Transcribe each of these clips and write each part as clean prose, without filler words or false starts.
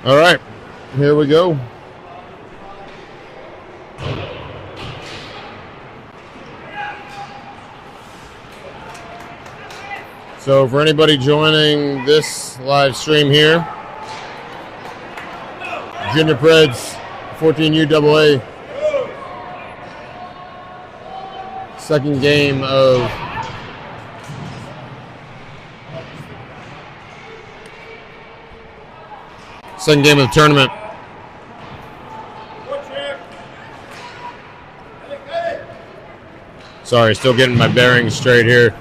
All right, here we go. So for anybody joining this live stream here, Junior Preds 14 UAA second game of the tournament. Sorry, still getting my bearings straight here.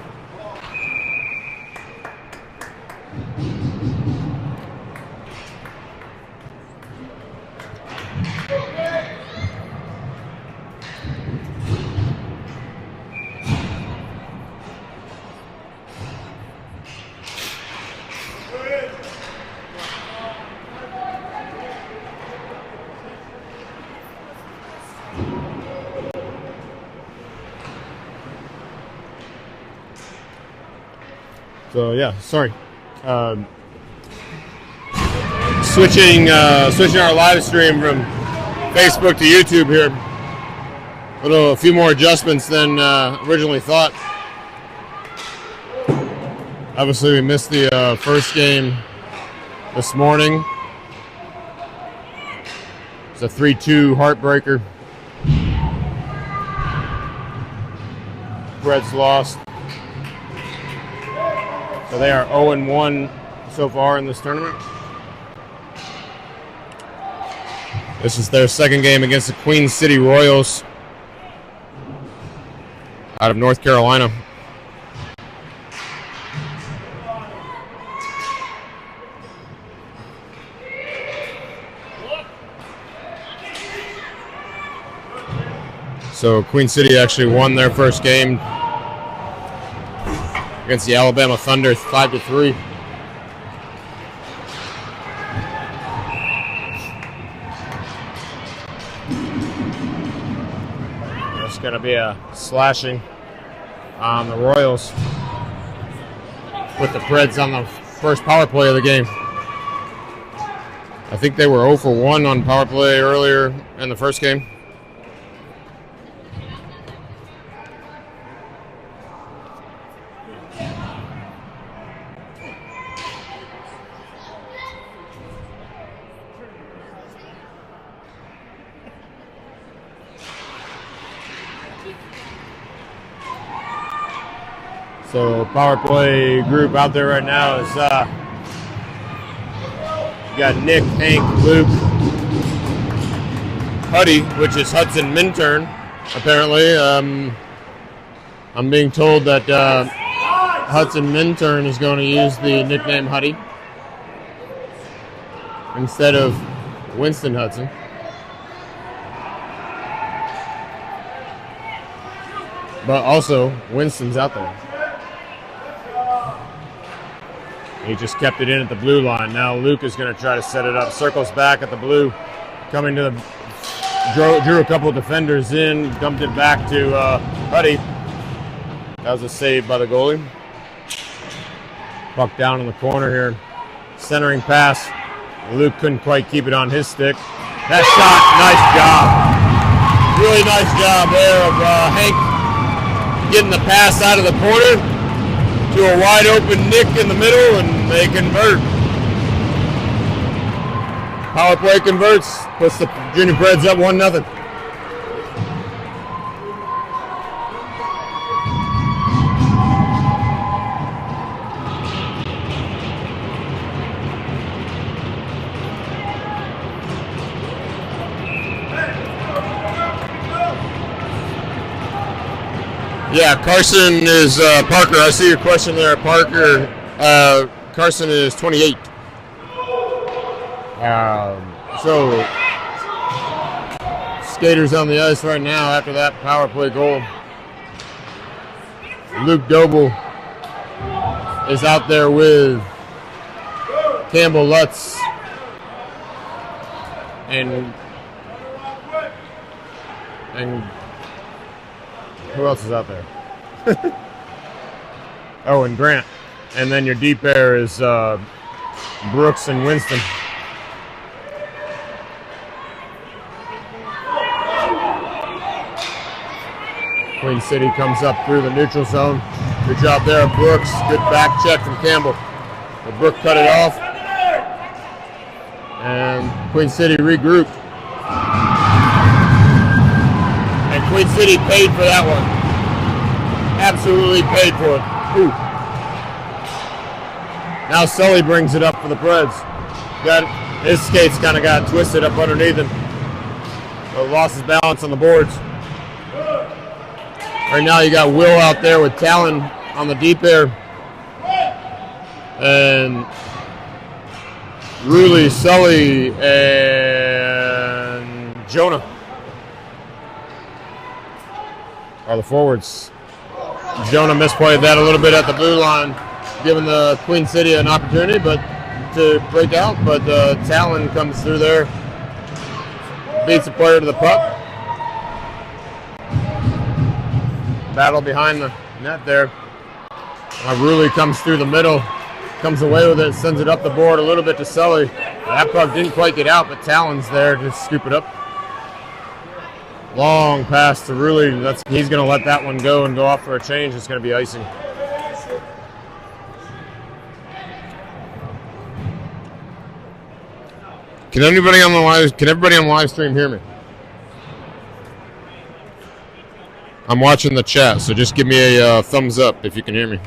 So yeah, sorry. Switching our live stream from Facebook to YouTube here. A few more adjustments than originally thought. Obviously, we missed the first game this morning. It's a 3-2 heartbreaker. Preds lost. So they are 0-1 so far in this tournament. This is their second game against the Queen City Royals out of North Carolina. So Queen City actually won their first game against the Alabama Thunder 5-3. There's going to be a slashing on the Royals with the Preds on the first power play of the game. I think they were 0 for 1 on power play earlier in the first game. So power play group out there right now is you got Nick, Hank, Luke, Huddy, which is Hudson Minturn, apparently. I'm being told that Hudson Minturn is going to use the nickname Huddy instead of Winston Hudson. But also, Winston's out there. He just kept it in at the blue line. Now Luke is going to try to set it up. Circles back at the blue. Coming to the... Drew a couple of defenders in. Dumped it back to Huddy. That was a save by the goalie. Puck down in the corner here. Centering pass. Luke couldn't quite keep it on his stick. That shot, nice job. Really nice job there of Hank getting the pass out of the corner to a wide open Nick in the middle, and they convert. Power play converts, puts the Junior Preds up 1-0. Yeah, Carson is Parker. I see your question there, Parker. Carson is 28. So skaters on the ice right now after that power play goal. Luke Doble is out there with Campbell Lutz and who else is out there? Oh, and Grant. And then your deep pair is Brooks and Winston. Queen City comes up through the neutral zone. Good job there, Brooks. Good back check from Campbell. But Brooke cut it off. And Queen City regrouped. And Queen City paid for that one. Absolutely paid for it. Ooh. Now Sully brings it up for the Preds. His skates kind of got twisted up underneath him. So lost his balance on the boards. Right now you got Will out there with Talon on the deep air. And Ruley, Sully, and Jonah are the forwards. Jonah misplayed that a little bit at the blue line, giving the Queen City an opportunity to break out, but Talon comes through there, beats the player to the puck. Battle behind the net there. Ruley comes through the middle, comes away with it, sends it up the board a little bit to Sully. That puck didn't quite get out, but Talon's there to scoop it up. Long pass to Ruley. He's going to let that one go and go off for a change. It's going to be icing. Can everybody on the live stream hear me? I'm watching the chat, so just give me a thumbs up if you can hear me.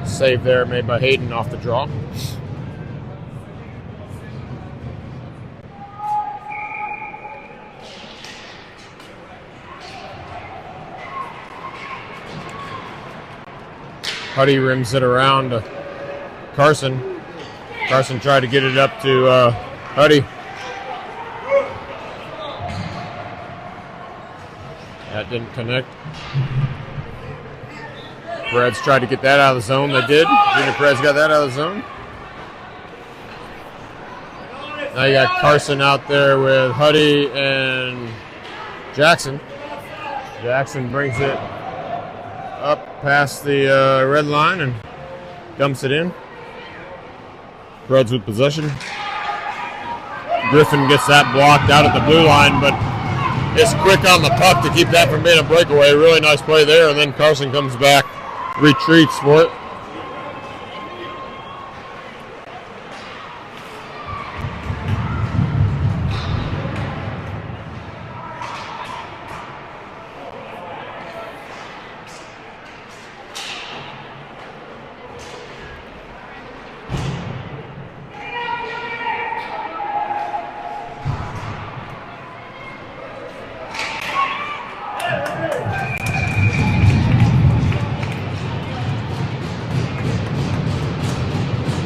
Save there made by Hayden off the draw. Huddy rims it around to Carson. Carson tried to get it up to Huddy. That didn't connect. Preds tried to get that out of the zone. They did. Junior Preds got that out of the zone. Now you got Carson out there with Huddy and Jackson. Jackson brings it up past the red line and dumps it in. Preds with possession. Griffin gets that blocked out at the blue line, but is quick on the puck to keep that from being a breakaway. Really nice play there, and then Carson comes back, retreats for it.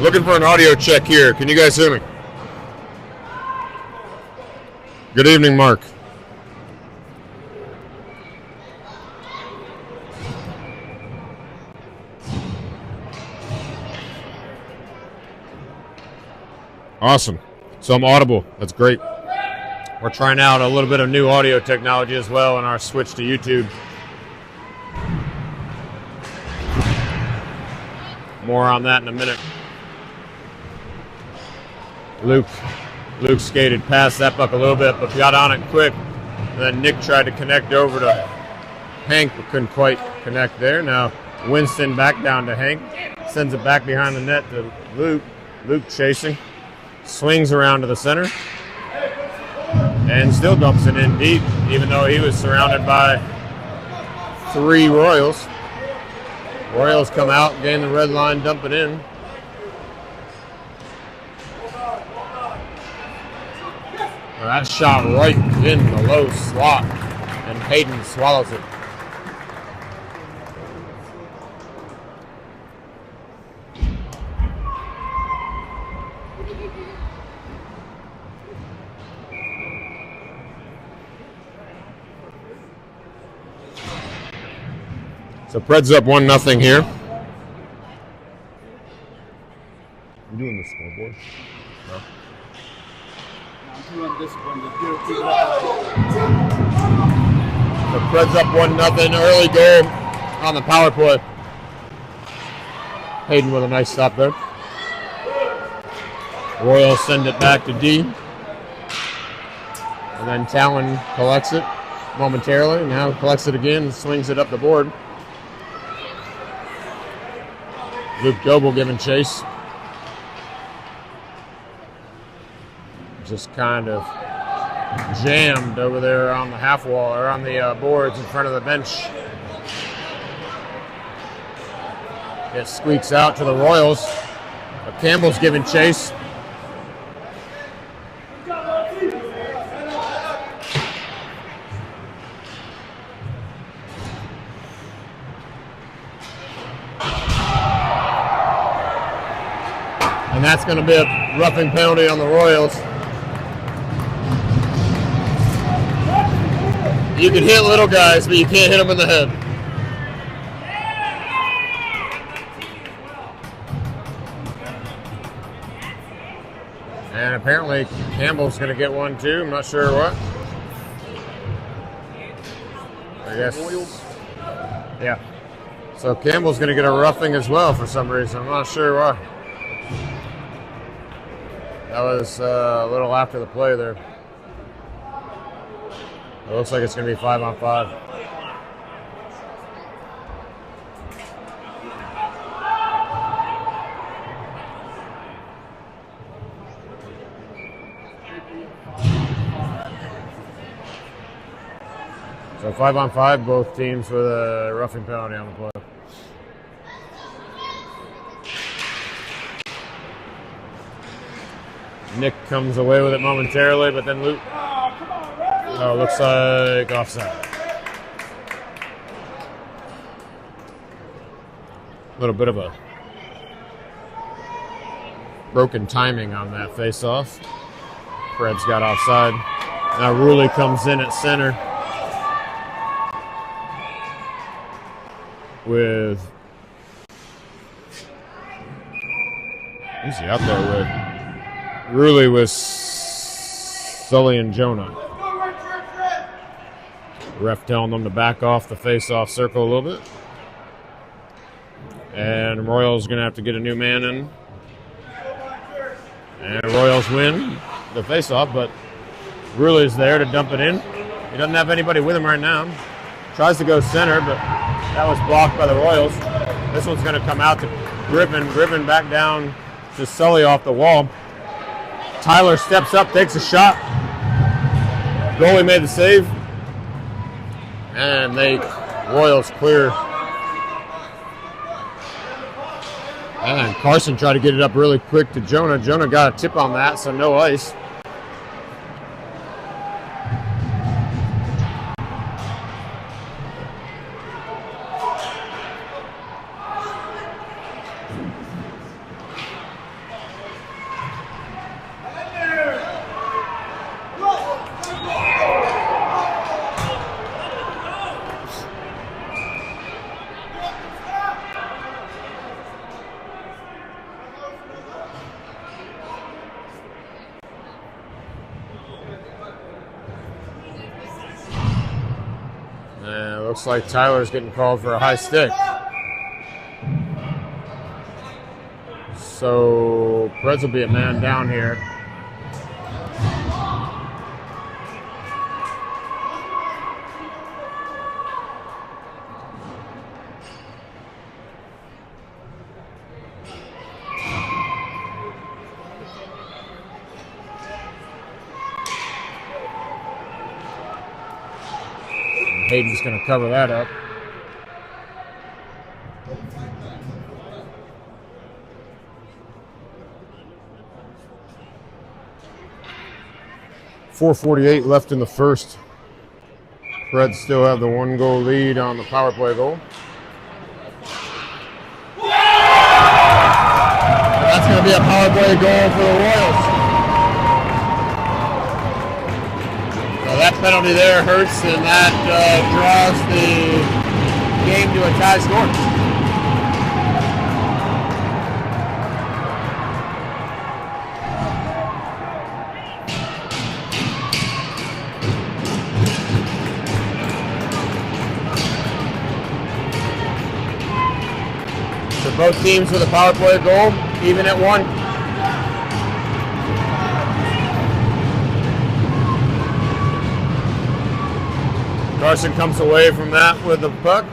Looking for an audio check here. Can you guys hear me? Good evening, Mark. Awesome. So I'm audible. That's great. We're trying out a little bit of new audio technology as well in our switch to YouTube. More on that in a minute. Luke skated past that puck a little bit, but got on it quick. And then Nick tried to connect over to Hank, but couldn't quite connect there. Now Winston back down to Hank. Sends it back behind the net to Luke. Luke chasing. Swings around to the center. And still dumps it in deep, even though he was surrounded by 3 Royals. Royals come out, gain the red line, dump it in. Well, that shot right in the low slot, and Hayden swallows it. So Preds up 1-0 here. I'm doing the scoreboard. No. too undisciplined. Keep it up. The Preds up 1-0. Early goal on the power play. Hayden with a nice stop there. Royals send it back to D. And then Talon collects it momentarily. Now collects it again and swings it up the board. Luke Doble giving chase. Just kind of jammed over there on the half wall or on the boards in front of the bench. It squeaks out to the Royals. But Campbell's giving chase. And that's going to be a roughing penalty on the Royals. You can hit little guys, but you can't hit them in the head. And apparently Campbell's going to get one too. I'm not sure what. I guess. Yeah. So Campbell's going to get a roughing as well for some reason. I'm not sure why. That was a little after the play there. It looks like it's going to be 5-on-5. So 5-on-5, both teams with a roughing penalty on the play. Nick comes away with it momentarily, but then Luke. Oh, looks like offside. A little bit of a broken timing on that face-off. Preds got offside. Now Ruley comes in at center with. Who's he out there with? Ruley with Sully and Jonah. Ref telling them to back off the face-off circle a little bit. And Royals going to have to get a new man in. And Royals win the face-off, but Ruley's there to dump it in. He doesn't have anybody with him right now. Tries to go center, but that was blocked by the Royals. This one's going to come out to Griffin. Griffin back down to Sully off the wall. Tyler steps up, takes a shot. Goalie made the save. And Royals clear. And Carson tried to get it up really quick to Jonah. Jonah got a tip on that, so no ice. Looks like Tyler's getting called for a high stick. So Preds will be a man down here. Hayden's going to cover that up. .448 left in the first. Preds still have the 1-goal lead on the power play goal. And that's going to be a power play goal for the Royals. That penalty there hurts, and that draws the game to a tie score. Both teams with a power play goal, even at 1. Carson comes away from that with the puck,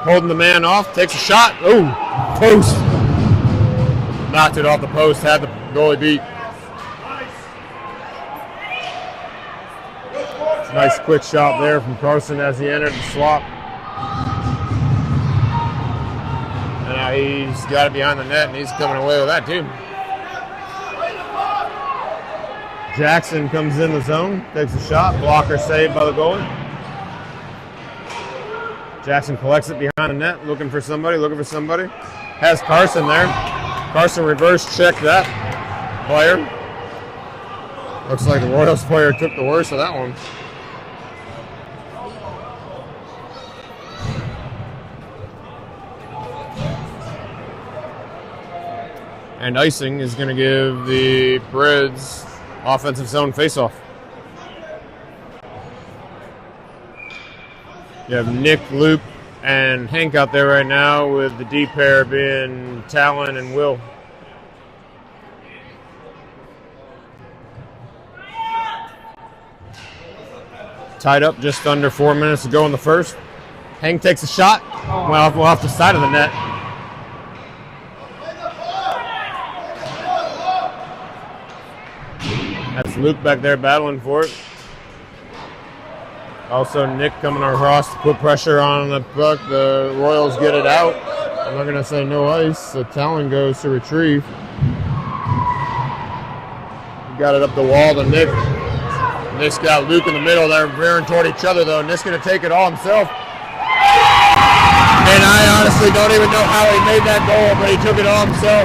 holding the man off, takes a shot. Ooh, post. Knocked it off the post, had the goalie beat. Nice quick shot there from Carson as he entered the slot. And now he's got it behind the net, and he's coming away with that too. Jackson comes in the zone, takes a shot, blocker saved by the goalie. Jackson collects it behind the net, looking for somebody. Has Carson there. Carson reverse checked that player. Looks like the Royals player took the worst of that one. And icing is going to give the Preds offensive zone faceoff. You have Nick, Luke, and Hank out there right now, with the D pair being Talon and Will. Tied up just under 4 minutes to go in the first. Hank takes a shot, well off the side of the net. That's Luke back there battling for it. Also, Nick coming across to put pressure on the puck. The Royals get it out. And they're going to say no ice, so Talon goes to retrieve. Got it up the wall to Nick. Nick's got Luke in the middle. They're veering toward each other, though. Nick's going to take it all himself. And I honestly don't even know how he made that goal, but he took it all himself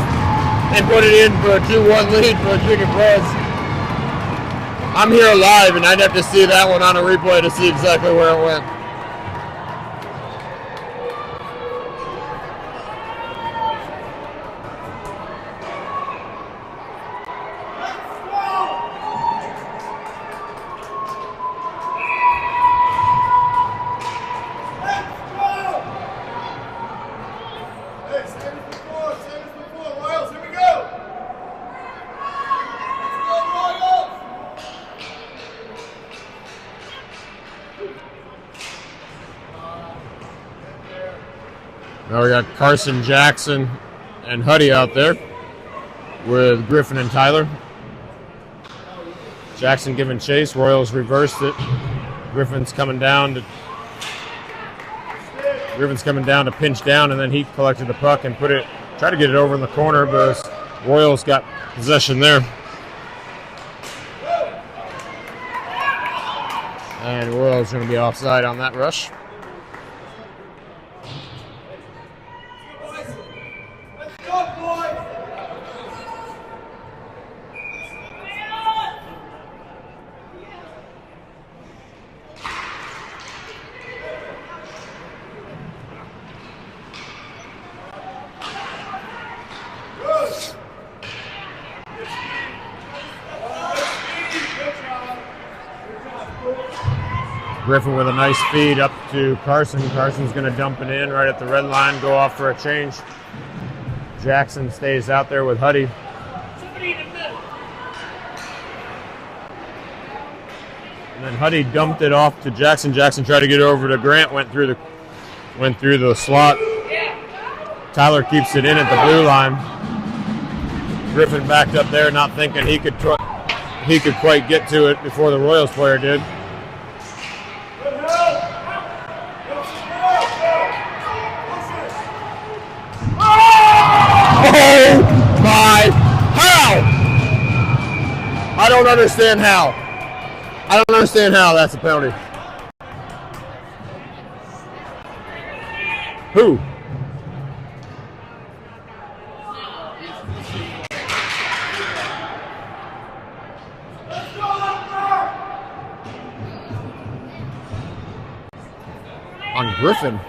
and put it in for a 2-1 lead for the Chicken Preds. I'm here live, and I'd have to see that one on a replay to see exactly where it went. Now we got Carson, Jackson, and Huddy out there with Griffin and Tyler. Jackson giving chase. Royals reversed it. Griffin's coming down to pinch down, and then he collected the puck and tried to get it over in the corner, but Royals got possession there. And Royals going to be offside on that rush. Griffin with a nice feed up to Carson. Carson's going to dump it in right at the red line, go off for a change. Jackson stays out there with Huddy. And then Huddy dumped it off to Jackson. Jackson tried to get it over to Grant, went through the slot. Tyler keeps it in at the blue line. Griffin backed up there, not thinking he could quite get to it before the Royals player did. Oh my, how? I don't understand how. That's a penalty. Who? On Griffin.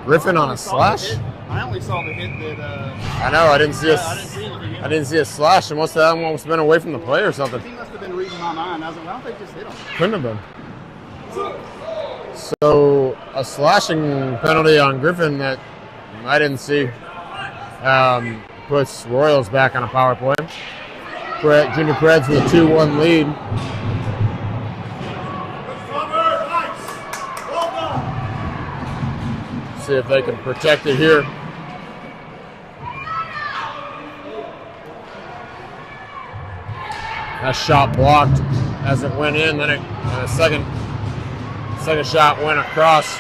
Griffin on a slash? I only saw the hit that. I know. I didn't see anything. I didn't see a slash, and what's that one almost been away from the play or something? He must have been reading my mind. I was like, I don't think just hit him. Couldn't have been. So a slashing penalty on Griffin that I didn't see. Puts Royals back on a power play. Junior Preds with a 2-1 lead. See if they can protect it here. That shot blocked as it went in. Then the second shot went across.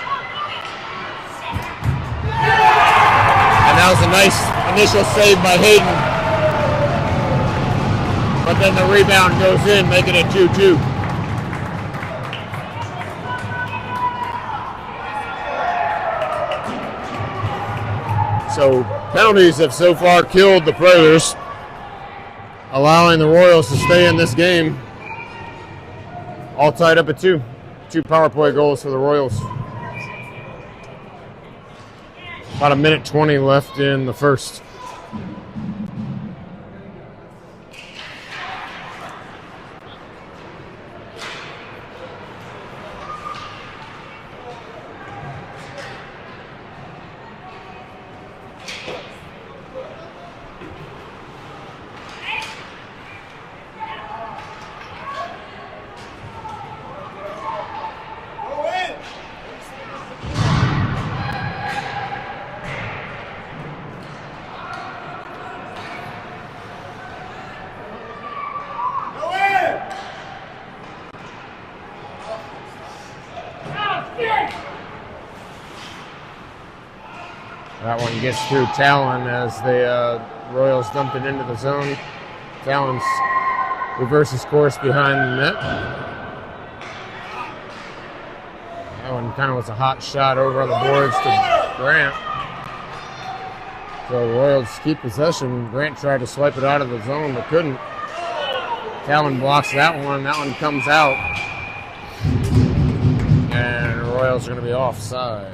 And that was a nice initial save by Hayden. But then the rebound goes in, making it 2-2. So penalties have so far killed the Predators, allowing the Royals to stay in this game. All tied up at 2. 2 power play goals for the Royals. About a minute 20 left in the first. That one gets through Talon as the Royals dumped it into the zone. Talon's reverses course behind the net. That one kind of was a hot shot over on the boards to Grant. So the Royals keep possession. Grant tried to swipe it out of the zone but couldn't. Talon blocks that one. That one comes out. And the Royals are going to be offside.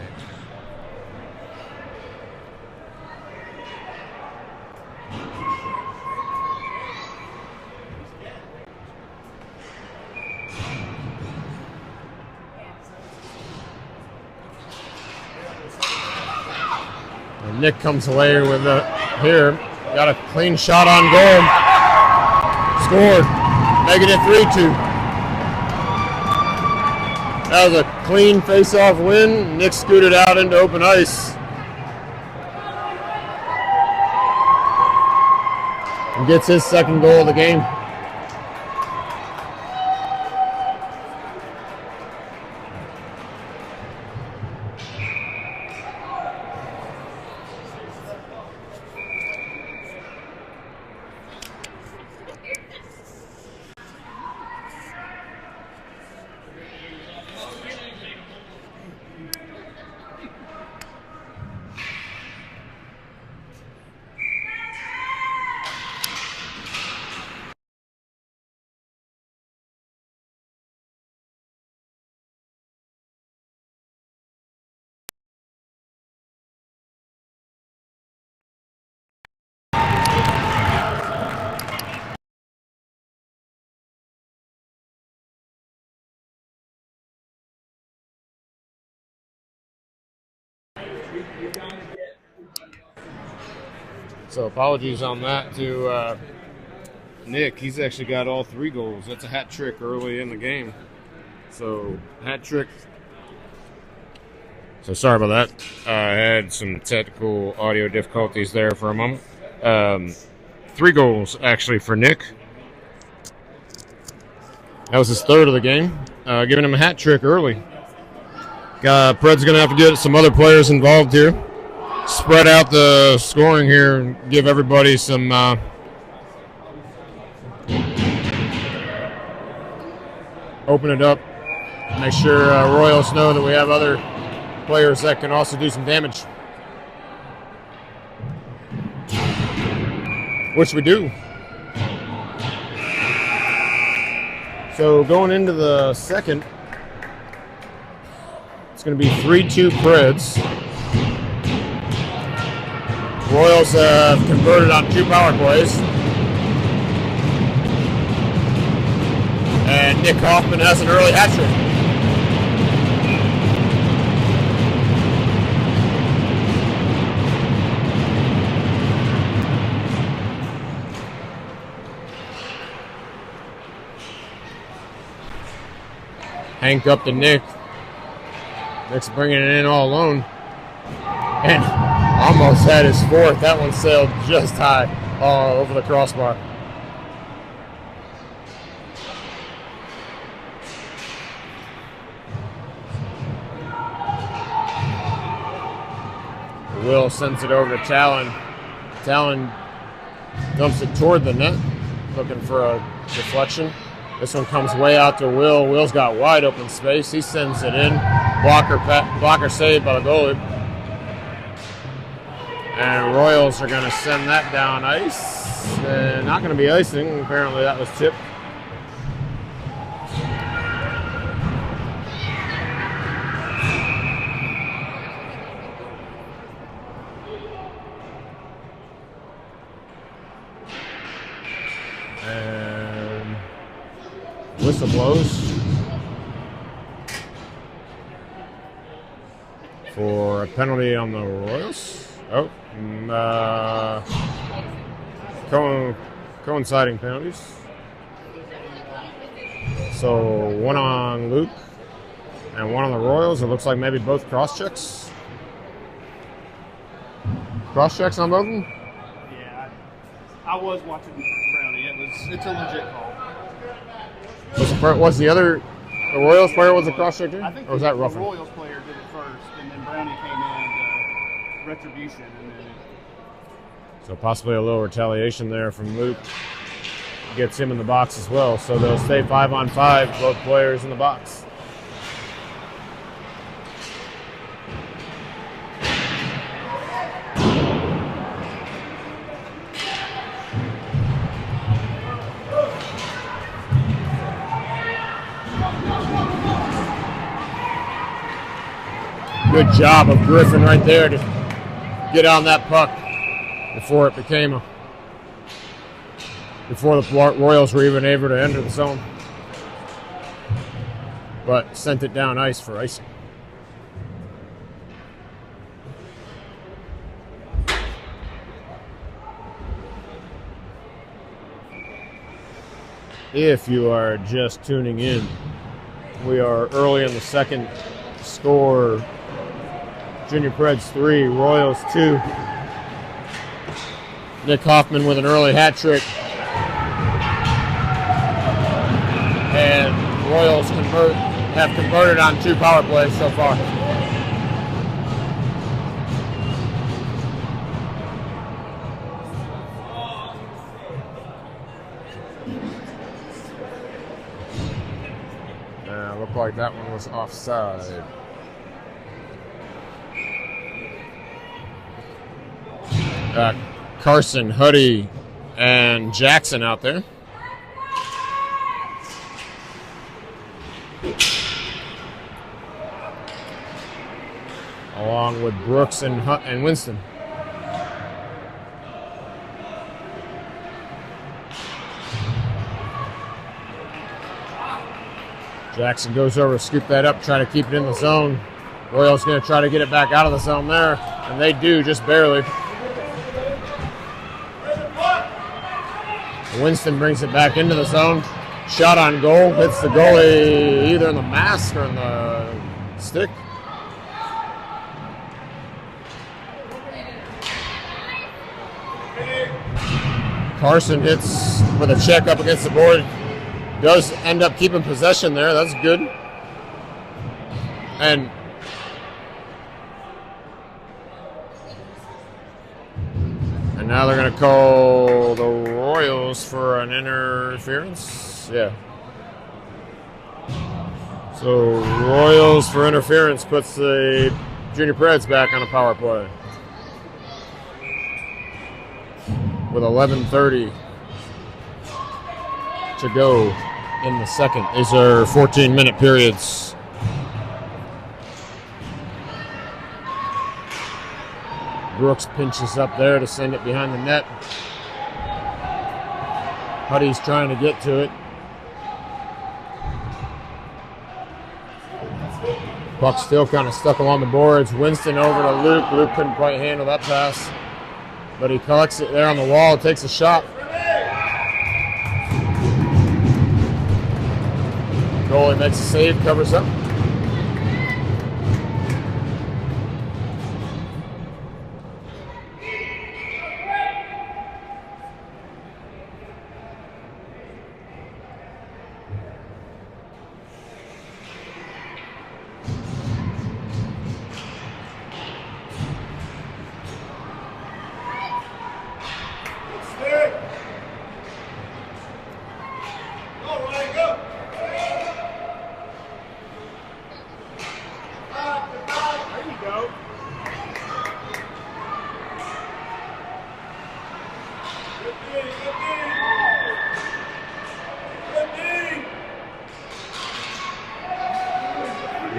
Nick comes away with it here. Got a clean shot on goal. Scored. Negative 3-2. That was a clean face-off win. Nick scooted out into open ice. And gets his second goal of the game. So apologies on that to Nick. He's actually got all 3 goals. That's a hat trick early in the game. So hat trick. So sorry about that. I had some technical audio difficulties there for a moment. 3 goals actually for Nick. That was his 3rd of the game. Giving him a hat trick early. Preds going to have to get some other players involved here. Spread out the scoring here and give everybody some open it up. Make sure Royals know that we have other players that can also do some damage. Which we do. So going into the second, it's going to be 3-2 Preds. Royals have converted on 2 power plays. And Nick Hoffman has an early hat trick. Hank up to Nick. Nick's bringing it in all alone. And almost had his fourth. That one sailed just high over the crossbar. Will sends it over to Talon. Talon dumps it toward the net, looking for a deflection. This one comes way out to Will. Will's got wide open space. He sends it in. Blocker saved by the goalie. And Royals are going to send that down ice. Not going to be icing. Apparently that was tipped. And whistle blows for a penalty on the Royals. Oh, coinciding penalties. So one on Luke and one on the Royals. It looks like maybe both cross checks. Cross checks on both of them? Yeah, I was watching Brownie. It's a legit call. Was the other the Royals player was a cross check too? I think or was that the roughing? Royals player did it first, and then Brownie came in retribution, and then So possibly a little retaliation there from Luke. Gets him in the box as well. So they'll stay 5-on-5, both players in the box. Good job of Griffin right there to get on that puck before it became before the Royals were even able to enter the zone. But sent it down ice for icing. If you are just tuning in, we are early in the second. Score Junior Preds 3, Royals 2. Nick Hoffman with an early hat trick. And Royals have converted on 2 power plays so far. Looked like that one was offside. Carson, Huddy, and Jackson out there. Along with Brooks and Winston. Jackson goes over to scoop that up, try to keep it in the zone. Royals going to try to get it back out of the zone there, and they do, just barely. Winston brings it back into the zone. Shot on goal. Hits the goalie either in the mask or in the stick. Carson hits with a check up against the board. Does end up keeping possession there. That's good. And now they're going to call the Royals for an interference. Yeah. So Royals for interference puts the Junior Preds back on a power play. With 11:30 to go in the second. These are 14-minute periods. Brooks pinches up there to send it behind the net. Huddy's trying to get to it. Puck still kind of stuck along the boards. Winston over to Luke. Luke couldn't quite handle that pass, but he collects it there on the wall, takes a shot. Goalie makes a save, covers up.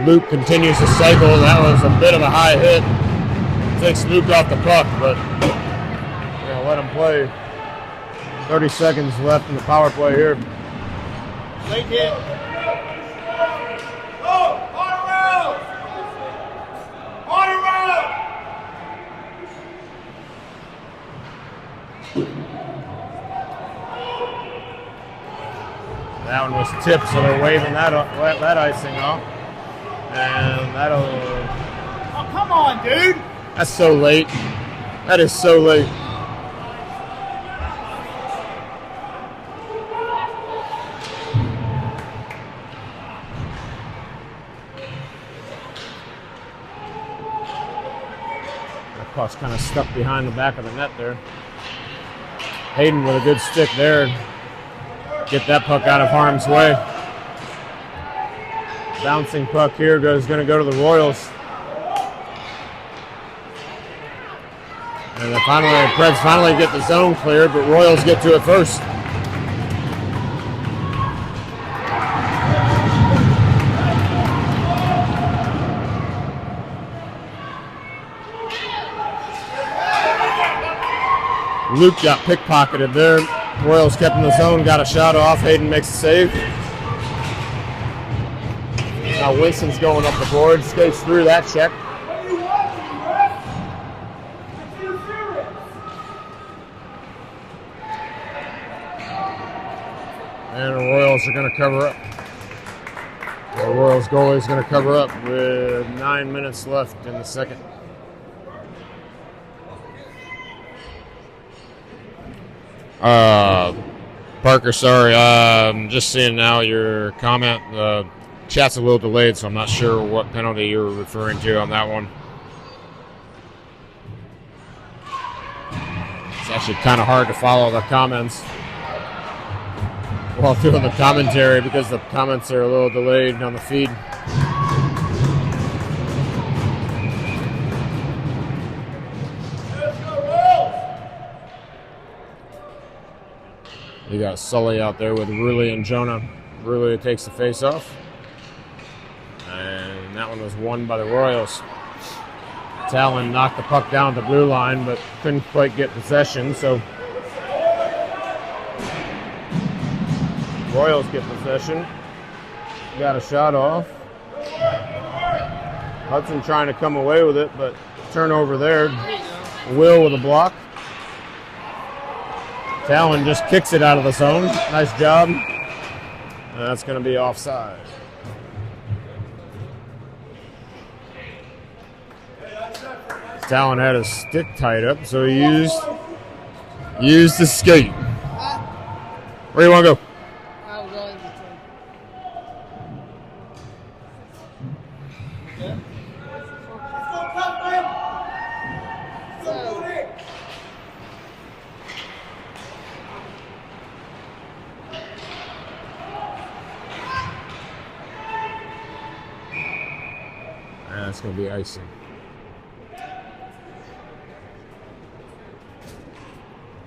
Luke continues to cycle. That was a bit of a high hit. Takes Luke off the puck, but let him play. 30 seconds left in the power play here. Late hit. Oh, on around! That one was tipped, so they're waving that icing off. And that'll... Oh, come on, dude! That's so late. That is so late. That puck's kind of stuck behind the back of the net there. Hayden with a good stick there. Get that puck out of harm's way. Bouncing puck here is going to go to the Royals. And the Preds finally get the zone cleared, but Royals get to it first. Luke got pickpocketed there. Royals kept in the zone, got a shot off. Hayden makes a save. Now Winston's going up the board, skates through that check. And the Royals are going to cover up. The Royals goalie is going to cover up with 9 minutes left in the second. Parker, sorry. Just seeing now your comment. Chat's a little delayed, so I'm not sure what penalty you're referring to on that one. It's actually kind of hard to follow the comments while doing the commentary because the comments are a little delayed on the feed. You got Sully out there with Rulli and Jonah. Rulli takes the face off. And that one was won by the Royals. Talon knocked the puck down the blue line, but couldn't quite get possession, so Royals get possession. Got a shot off. Hudson trying to come away with it, but turnover there. Will with a block. Talon just kicks it out of the zone. Nice job. And that's going to be offside. Talon had his stick tied up, so he used the skate. Where do you want to go? That's going to be icing.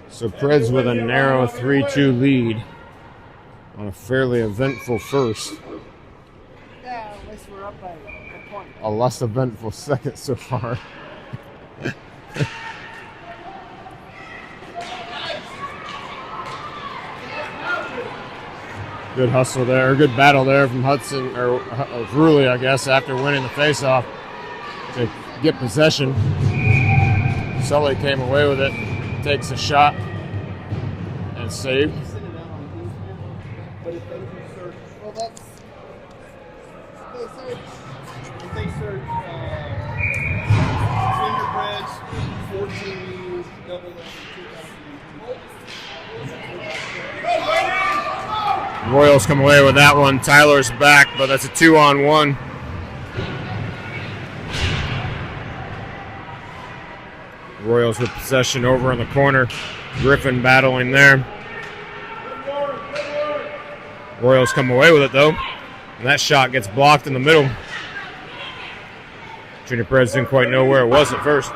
So Preds with a narrow 3-2 lead on a fairly eventful first. Yeah, at least we're up by a point. A less eventful second so far. Good hustle there, good battle there from Hudson, or Rulli, I guess, after winning the faceoff to get possession. Sully came away with it, takes a shot, and saved. They search Senior Preds 14 double A 2002. Royals come away with that one. Tyler's back, but that's a 2-on-1. Royals with possession over in the corner. Griffin battling there. Royals come away with it though. And that shot gets blocked in the middle. Junior Preds didn't quite know where it was at first.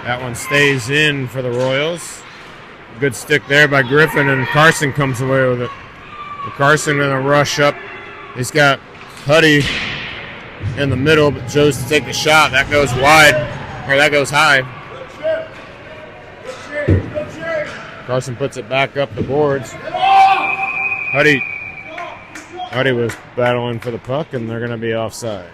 That one stays in for the Royals. Good stick there by Griffin, and Carson comes away with it. Carson in a rush up. He's got Huddy in the middle, but chose to take the shot. That goes wide, or that goes high. Carson puts it back up the boards. Huddy was battling for the puck, and they're going to be offside.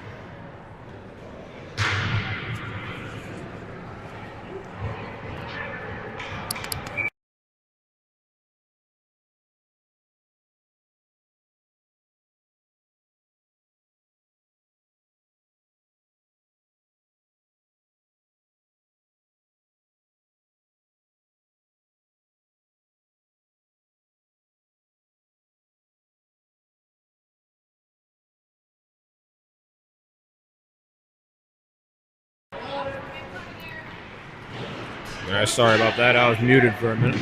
Sorry about that. I was muted for a minute.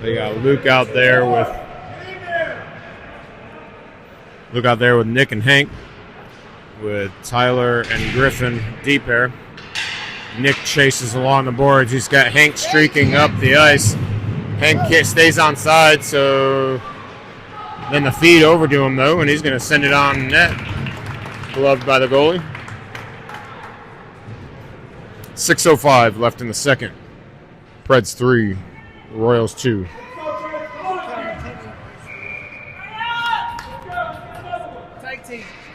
They got Luke out there with Nick and Hank, with Tyler and Griffin deep here. Nick chases along the boards. He's got Hank streaking up the ice. Hank stays on side, so then the feed over to him, though, and he's going to send it on net. Gloved by the goalie. 6:05 left in the second. Preds 3, Royals 2.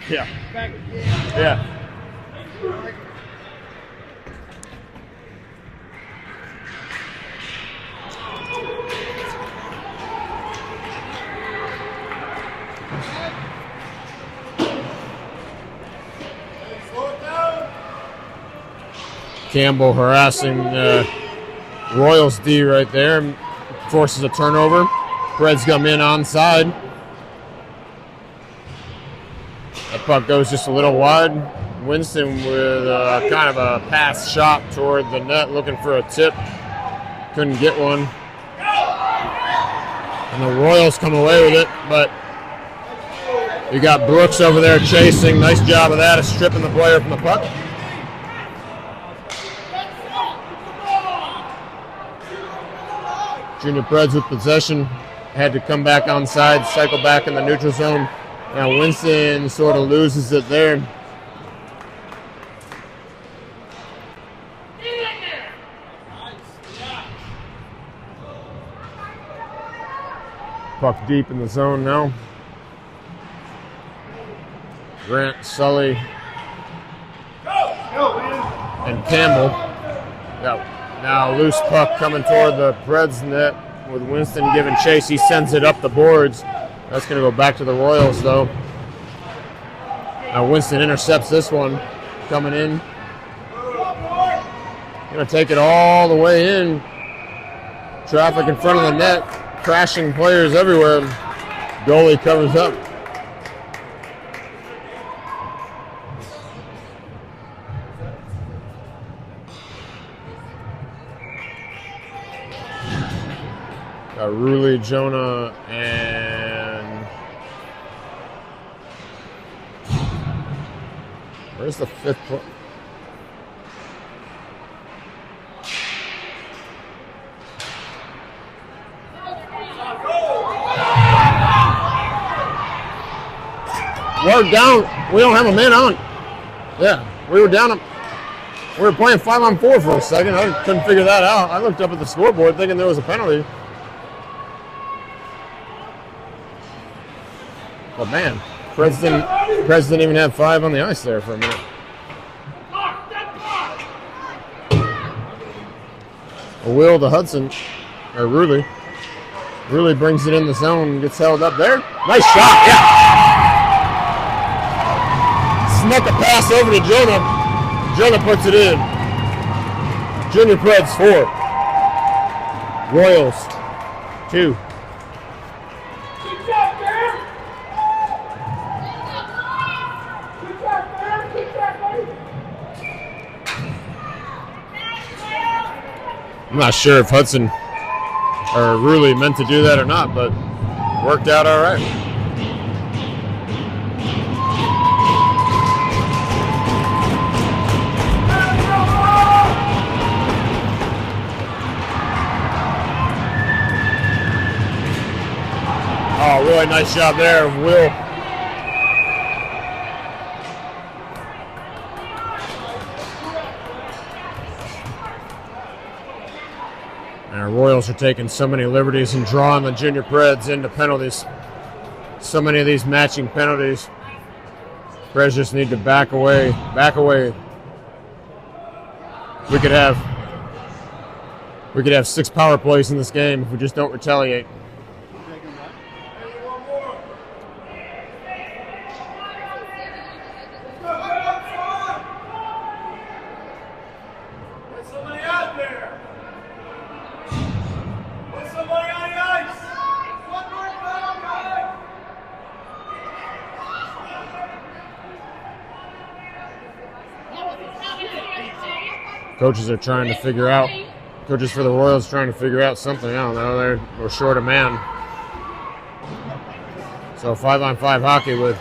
Yeah. Yeah. Campbell harassing Royals D right there. Forces a turnover. Preds come in onside. That puck goes just a little wide. Winston with kind of a pass shot toward the net, looking for a tip. Couldn't get one. And the Royals come away with it, but you got Brooks over there chasing. Nice job of that, of stripping the player from the puck. Junior Preds with possession. Had to come back onside, cycle back in the neutral zone. Now Winston sort of loses it there. Puck deep in the zone now. Grant, Sully, and Campbell. Now loose puck coming toward the Preds net with Winston giving chase. He sends it up the boards. That's going to go back to the Royals, though. Now Winston intercepts this one coming in. Going to take it all the way in. Traffic in front of the net. Crashing players everywhere. Goalie covers up. Ruley, Jonah, and where's the fifth? We're down. We don't have a man on. Yeah, we were down. We were playing 5-on-4 for a second. I couldn't figure that out. I looked up at the scoreboard thinking there was a penalty. But man, Preds didn't even have 5 on the ice there for a minute. A Will to Hudson, or Ruley. Ruley brings it in the zone, gets held up there. Nice shot, yeah. Snuck a pass over to Jonah. Jonah puts it in. Junior Preds 4. Royals 2. I'm not sure if Hudson or Ruley meant to do that or not, but worked out all right. Oh, really nice job there, Will. Our Royals are taking so many liberties and drawing the Junior Preds into penalties. So many of these matching penalties. Preds just need to back away. Back away. We could have 6 power plays in this game if we just don't retaliate. Coaches are trying to figure out, coaches for the Royals trying to figure out something. I don't know, they're short a man. So 5-on-5 hockey with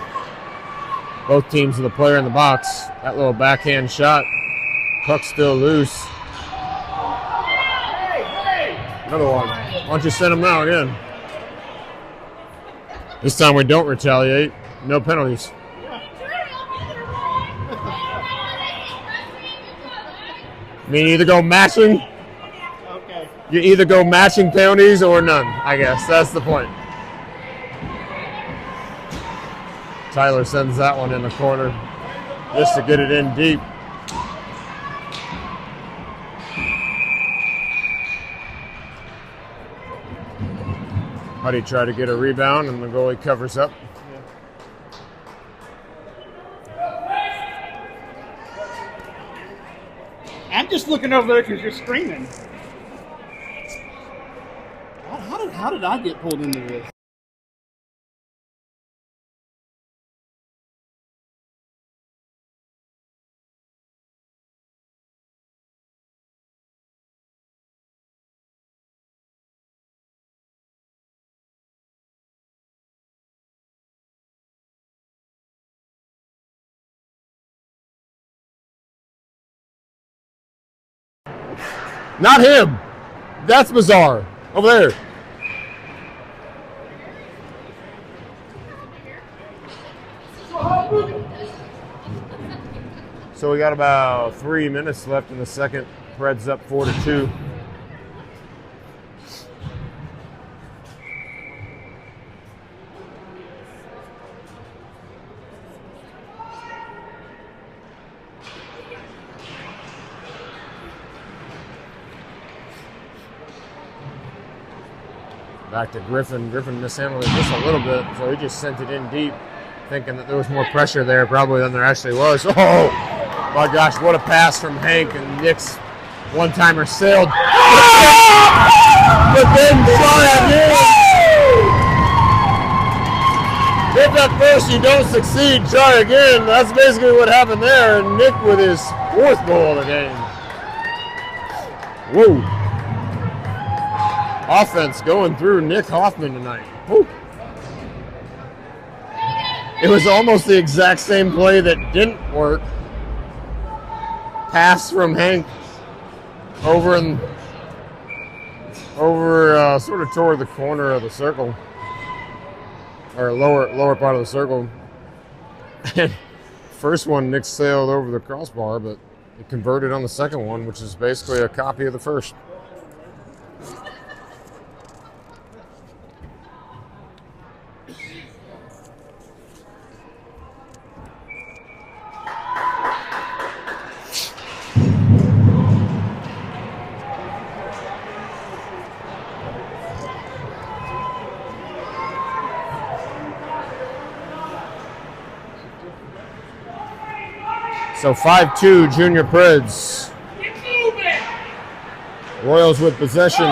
both teams with a player in the box. That little backhand shot, puck still loose. Another one. Why don't you send him now again? This time we don't retaliate. No penalties. I mean, either go matching. Okay. You either go matching penalties or none, I guess. That's the point. Tyler sends that one in the corner just to get it in deep. Huddy tried to get a rebound, and the goalie covers up. I'm just looking over there because you're screaming. How did I get pulled into this? Not him. That's bizarre. Over there. So we got about 3 minutes left in the second. Preds up 4-2. Back to Griffin. Griffin mishandled it just a little bit, so he just sent it in deep, thinking that there was more pressure there probably than there actually was. Oh, my gosh, what a pass from Hank, and Nick's one-timer sailed. But then try again. If at first you don't succeed, try again. That's basically what happened there, and Nick with his 4th goal of the game. Whoa. Offense going through Nick Hoffman tonight. Woo. It was almost the exact same play that didn't work. Pass from Hank over sort of toward the corner of the circle, or lower part of the circle. And first one, Nick sailed over the crossbar, but They converted on the second one, which is basically a copy of the first. So 5-2 Junior Preds. Royals with possession.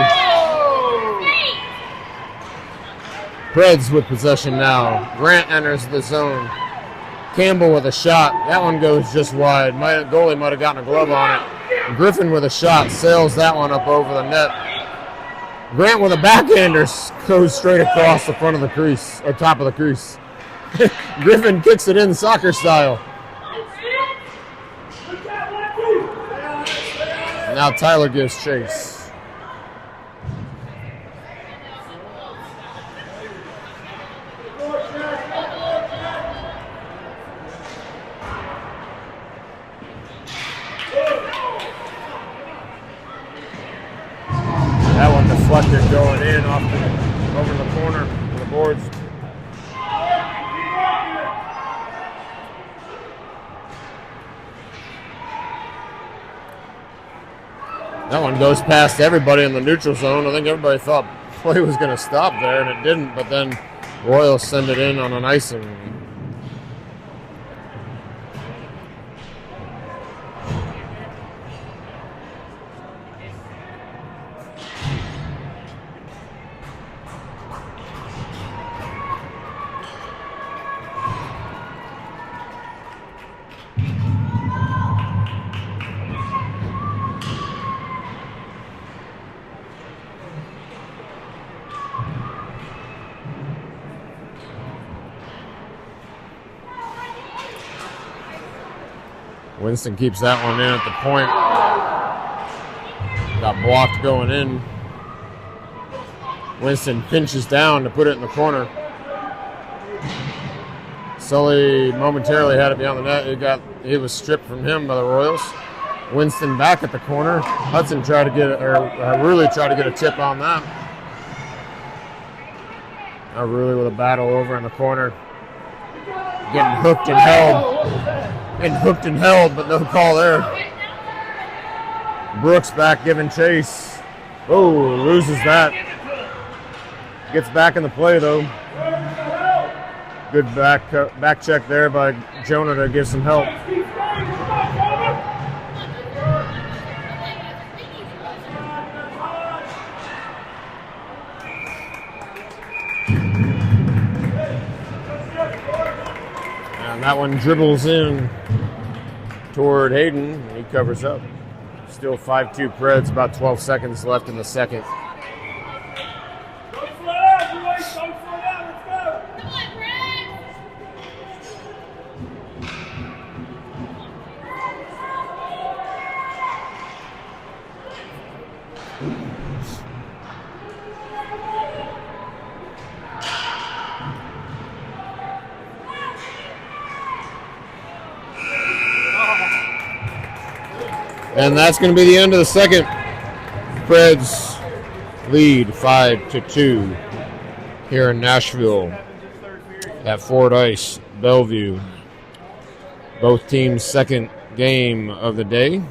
Preds with possession now. Grant enters the zone. Campbell with a shot. That one goes just wide. Goalie might have gotten a glove on it. Griffin with a shot. Sails that one up over the net. Grant with a backhander goes straight across the front of the crease, or top of the crease. Griffin kicks it in soccer style. Now Tyler gives chase. That one deflected going in over the corner of the boards. That one goes past everybody in the neutral zone. I think everybody thought play was going to stop there, and it didn't. But then Royals send it in on an icing. Winston keeps that one in at the point. Got blocked going in. Winston pinches down to put it in the corner. Sully momentarily had it beyond the net. It was stripped from him by the Royals. Winston back at the corner. Hudson tried to get Ruley tried to get a tip on that. Now Ruley with a battle over in the corner. Getting hooked and held, but no call there. Brooks back giving chase. Oh, loses that. Gets back in the play though. Good back check there by Jonah to give some help. And that one dribbles in toward Hayden, and he covers up. Still 5-2 Preds, about 12 seconds left in the second. And that's going to be the end of the second. Preds lead 5-2 here in Nashville at Ford Ice, Bellevue. Both teams' second game of the day.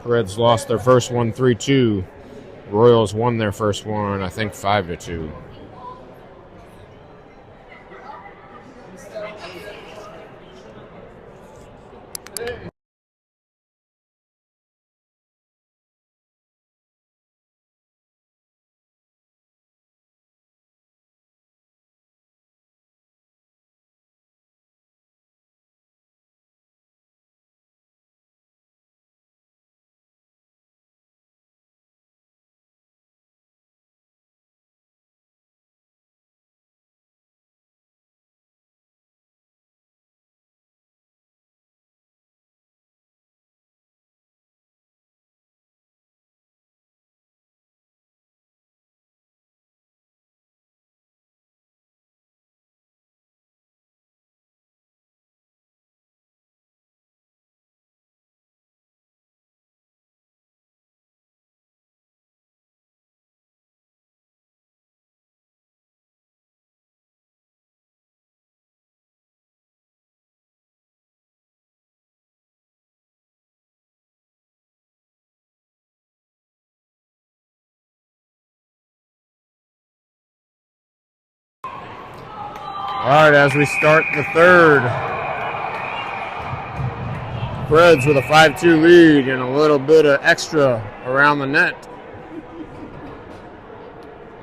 Preds lost their first one 3-2. Royals won their first one, I think 5-2. right, as we start the third, Preds with a 5-2 lead and a little bit of extra around the net.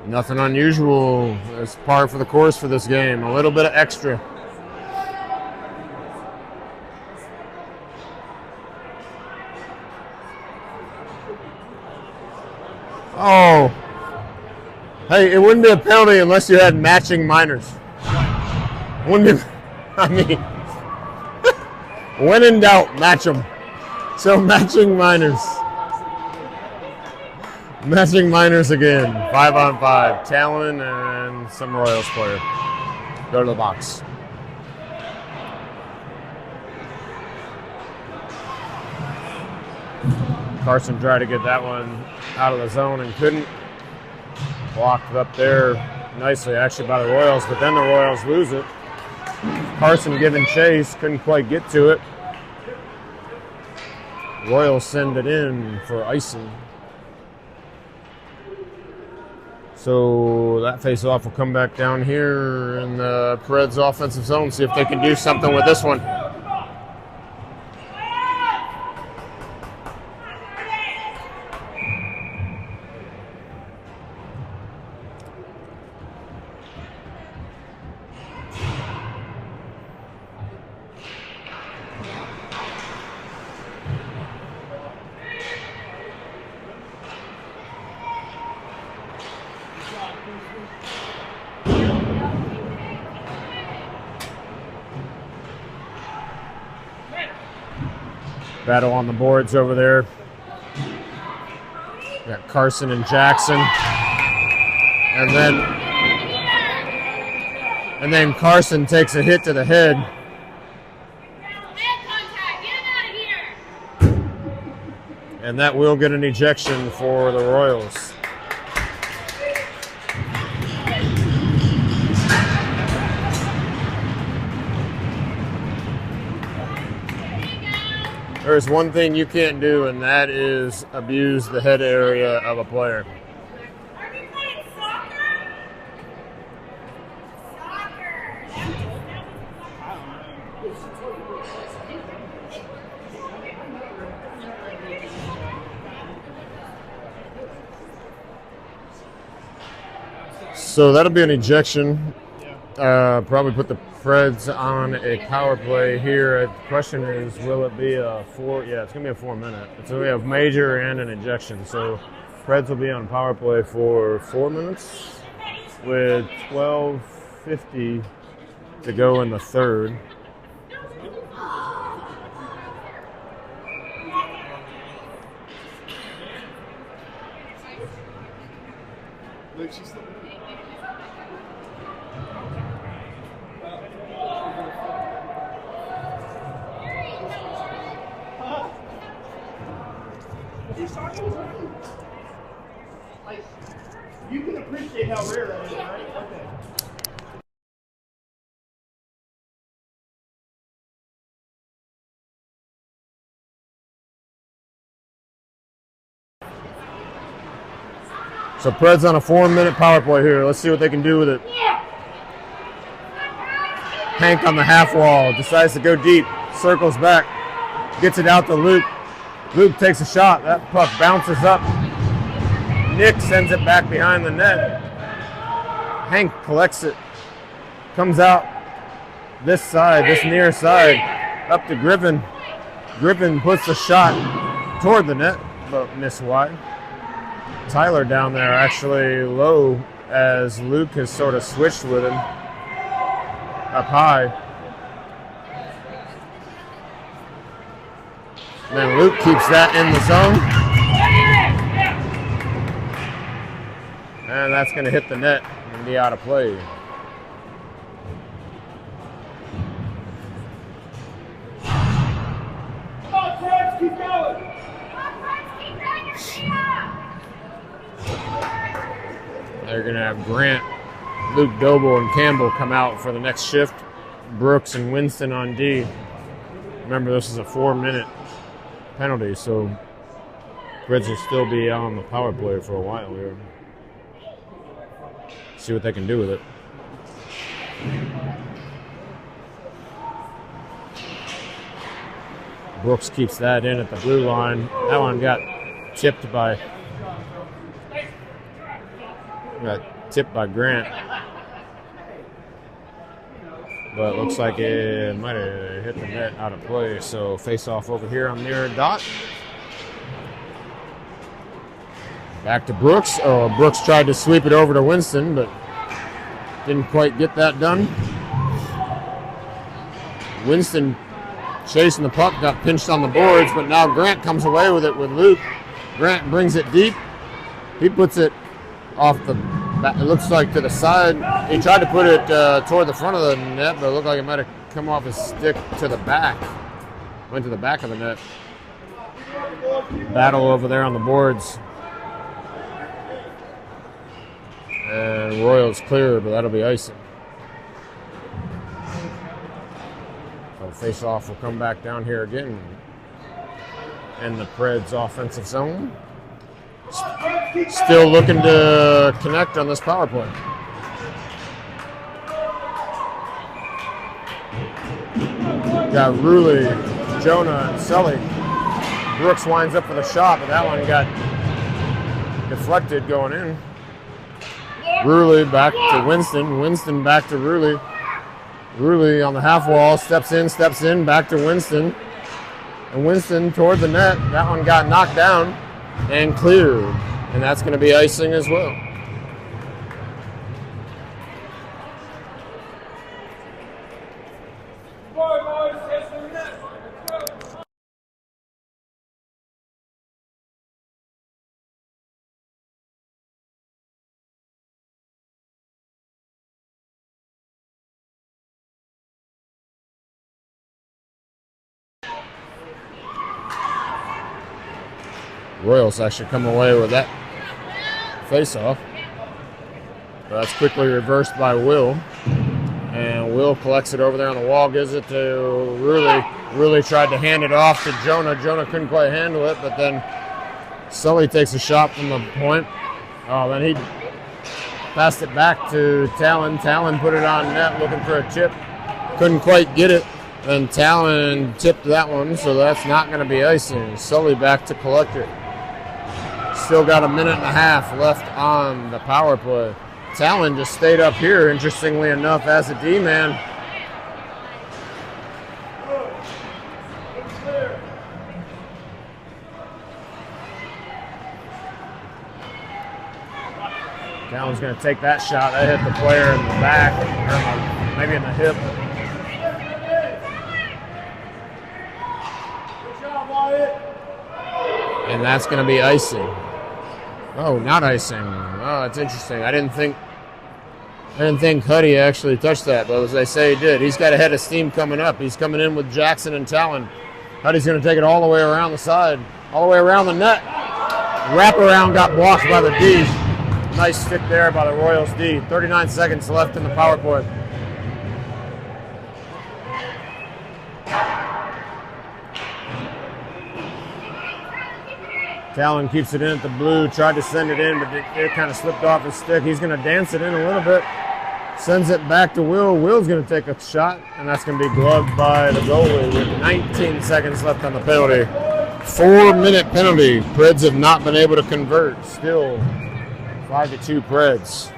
Nothing unusual. It's par for the course for this game. A little bit of extra. Oh. Hey, it wouldn't be a penalty unless you had matching minors. Wouldn't be, I mean, when in doubt, match them. So matching minors. Matching minors again. 5-on-5. Talon and some Royals player. Go to the box. Carson tried to get that one out of the zone and couldn't. Blocked up there nicely, actually, by the Royals, but then the Royals lose it. Carson giving chase, couldn't quite get to it. Royals send it in for icing. So that face-off will come back down here in the Preds offensive zone, see if they can do something with this one. Battle on the boards over there. Got Carson and Jackson. And then Carson takes a hit to the head. And that will get an ejection for the Royals. There's one thing you can't do, and that is abuse the head area of a player. Are we playing soccer? So that'll be an ejection. Probably put the Preds on a power play here. The question is, will it be a 4? Yeah, it's going to be a 4-minute. So we have major and an ejection. So Preds will be on power play for 4 minutes with 12:50 to go in the third. Look, she's still like, you can appreciate how rare that is, right? Okay. So Preds on a 4-minute power play here. Let's see what they can do with it. Hank on the half wall, decides to go deep, circles back, gets it out to Luke. Luke takes a shot. That puck bounces up. Nick sends it back behind the net. Hank collects it. Comes out this side, this near side, up to Griffin. Griffin puts the shot toward the net, but missed wide. Tyler down there actually low as Luke has sort of switched with him up high. And then Luke keeps that in the zone. And that's going to hit the net and be out of play. Come on, Preds, keep going. They're going to have Grant, Luke Doble, and Campbell come out for the next shift. Brooks and Winston on D. Remember, this is a 4-minute penalty, so Preds will still be on the power play for a while here. See what they can do with it. Brooks keeps that in at the blue line. That one got tipped by Grant. But it looks like it might have hit the net out of play. So face off over here on near dot. Back to Brooks. Oh, Brooks tried to sweep it over to Winston, but didn't quite get that done. Winston chasing the puck, got pinched on the boards, but now Grant comes away with it with Luke. Grant brings it deep. He puts it off the back, it looks like to the side. He tried to put it toward the front of the net, but it looked like it might have come off his stick to the back. Went to the back of the net. Battle over there on the boards. And Royals clear, but that'll be icing. So face off will come back down here again in the Preds offensive zone. Still looking to connect on this power play. Got Ruley, Jonah, and Sully. Brooks winds up for the shot, but that one got deflected going in. Ruley back to Winston. Winston back to Ruley. Ruley on the half wall, steps in, back to Winston. And Winston toward the net. That one got knocked down and cleared. And that's going to be icing as well. Royals actually come away with that face-off. That's quickly reversed by Will. And Will collects it over there on the wall, gives it to Ruley. Ruley tried to hand it off to Jonah. Jonah couldn't quite handle it, but then Sully takes a shot from the point. Oh, then he passed it back to Talon. Talon put it on net looking for a chip. Couldn't quite get it. And Talon tipped that one, so that's not going to be icing. Sully back to collect it. Still got a minute and a half left on the power play. Talon just stayed up here, interestingly enough, as a D-man. Talon's going to take that shot. That hit the player in the back, or maybe in the hip. And that's going to be icing. Oh, not icing. Oh, that's interesting. I didn't think Huddy actually touched that, but as they say, he did. He's got a head of steam coming up. He's coming in with Jackson and Talon. Huddy's going to take it all the way around the side, all the way around the net. Wraparound got blocked by the D. Nice stick there by the Royals D. 39 seconds left in the power play. Talon keeps it in at the blue, tried to send it in, but it kind of slipped off his stick. He's going to dance it in a little bit. Sends it back to Will. Will's going to take a shot, and that's going to be gloved by the goalie with 19 seconds left on the penalty. 4-minute penalty. Preds have not been able to convert. Still 5-2 Preds.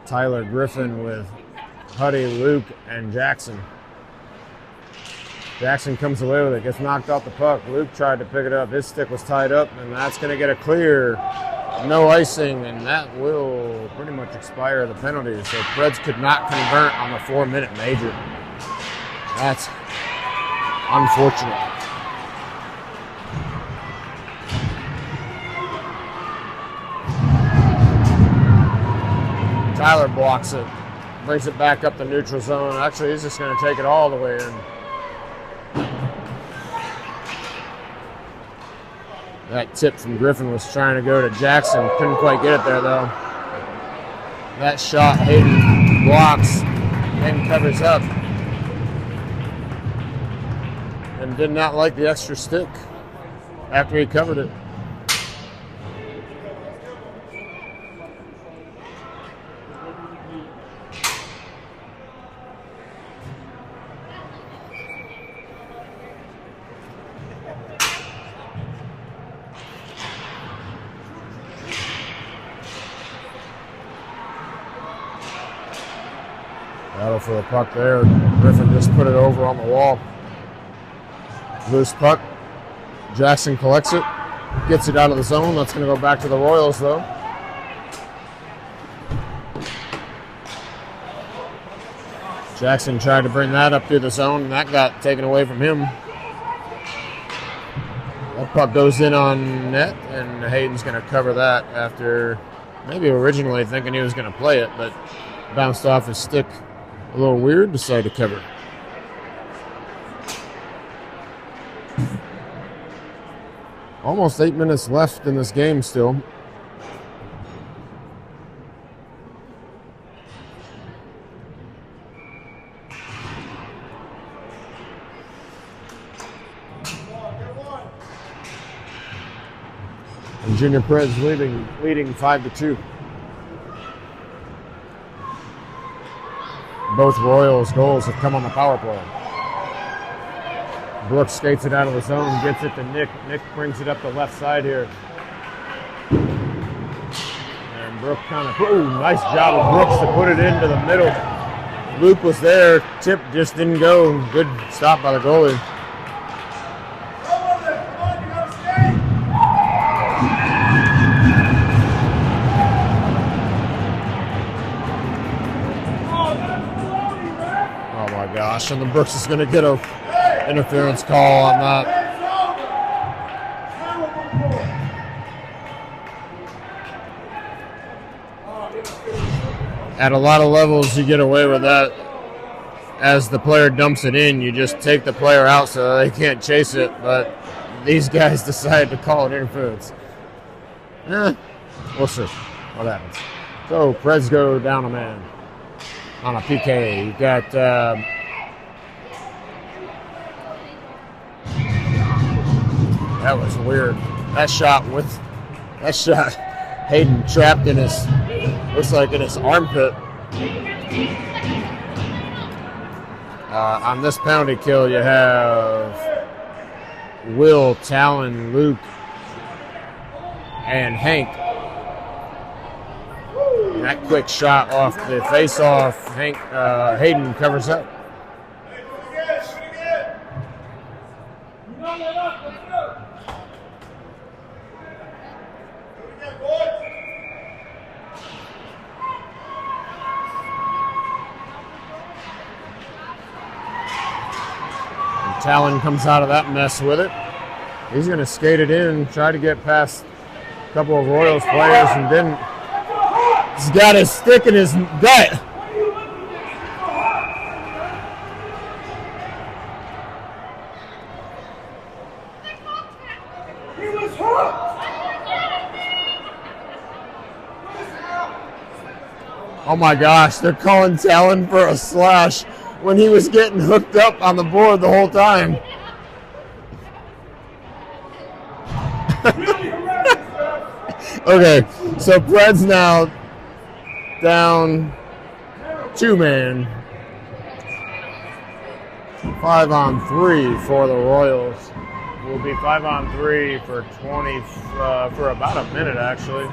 Tyler Griffin with Huddy, Luke, and Jackson. Jackson comes away with it, gets knocked off the puck. Luke tried to pick it up. His stick was tied up, and that's going to get a clear. No icing, and that will pretty much expire the penalty. So Preds could not convert on the 4-minute major. That's unfortunate. Tyler blocks it, brings it back up the neutral zone. Actually, he's just going to take it all the way in. That tip from Griffin was trying to go to Jackson. Couldn't quite get it there, though. That shot, Hayden blocks and covers up. and did not like the extra stick after he covered it. Battle for the puck there. Griffin just put it over on the wall. Loose puck. Jackson collects it. Gets it out of the zone. That's going to go back to the Royals, though. Jackson tried to bring that up through the zone, and that got taken away from him. That puck goes in on net, and Hayden's going to cover that after maybe originally thinking he was going to play it, but bounced off his stick. A little weird, decided to cover. Almost 8 minutes left in this game still. And Junior Preds leading 5-2. Both Royals goals have come on the power play. Brooks skates it out of the zone, gets it to Nick. Nick brings it up the left side here. And Brooks nice job of Brooks to put it into the middle. Luke was there, tip just didn't go. Good stop by the goalie. Gosh, and the Brooks is going to get a interference call on that. At a lot of levels, you get away with that. As the player dumps it in, you just take the player out so they can't chase it. But these guys decided to call it interference. We'll see what happens. So, Preds go down a man on a PK. You got that was weird. That shot, Hayden trapped in his, looks like in his armpit. On this penalty kill, you have Will, Talon, Luke, and Hank. And that quick shot off the face-off, Hayden covers up. Talon comes out of that mess with it. He's going to skate it in, try to get past a couple of Royals players and didn't. He's got his stick in his gut. Oh my gosh, they're calling Talon for a slash when he was getting hooked up on the board the whole time. Okay, so Preds now down 2-man. 5-on-3 for the Royals. Will be 5-on-3 for 20 for about a minute actually.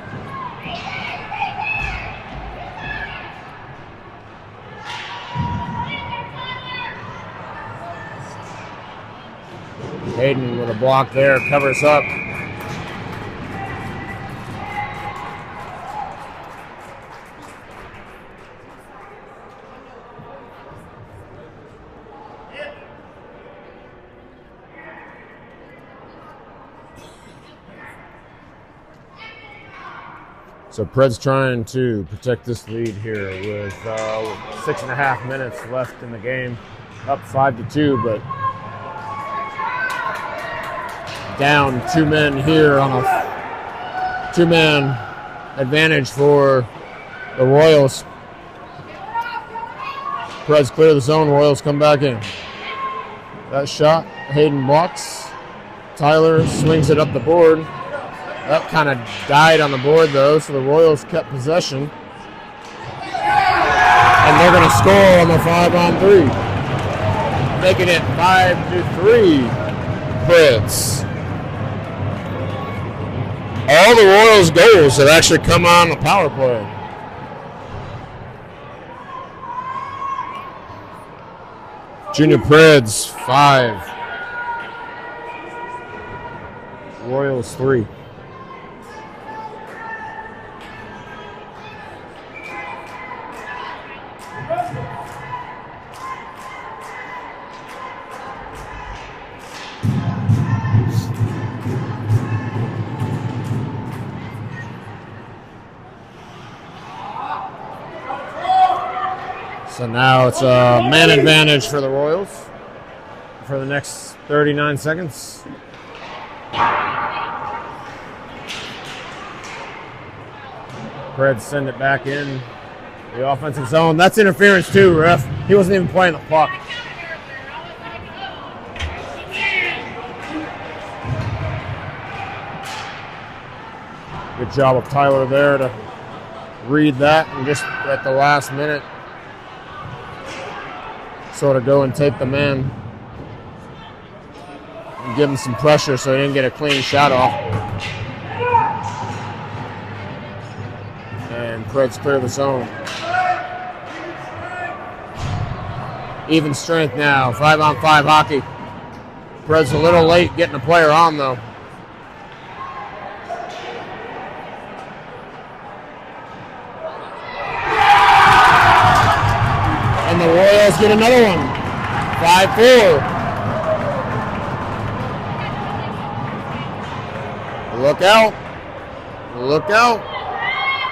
Hayden with a block there, covers up. So Preds trying to protect this lead here with 6.5 minutes left in the game. Up 5-2, but down 2 men here on a 2-man advantage for the Royals. Preds clear the zone, Royals come back in. That shot Hayden blocks. Tyler swings it up the board. That kind of died on the board, though, so the Royals kept possession. And they're going to score on the 5-on-3. Making it 5-3 Preds. All the Royals' goals have actually come on the power play. Junior Preds 5. Royals 3. So now it's a man advantage for the Royals for the next 39 seconds. Preds send it back in the offensive zone. That's interference too, ref. He wasn't even playing the puck. Good job of Tyler there to read that and just at the last minute sort of go and take the man and give him some pressure so he didn't get a clean shot off. And Preds clear the zone. Even strength now, 5-on-5 hockey. Preds a little late getting a player on though. And the Royals get another one. 5-4. Look out. Look out.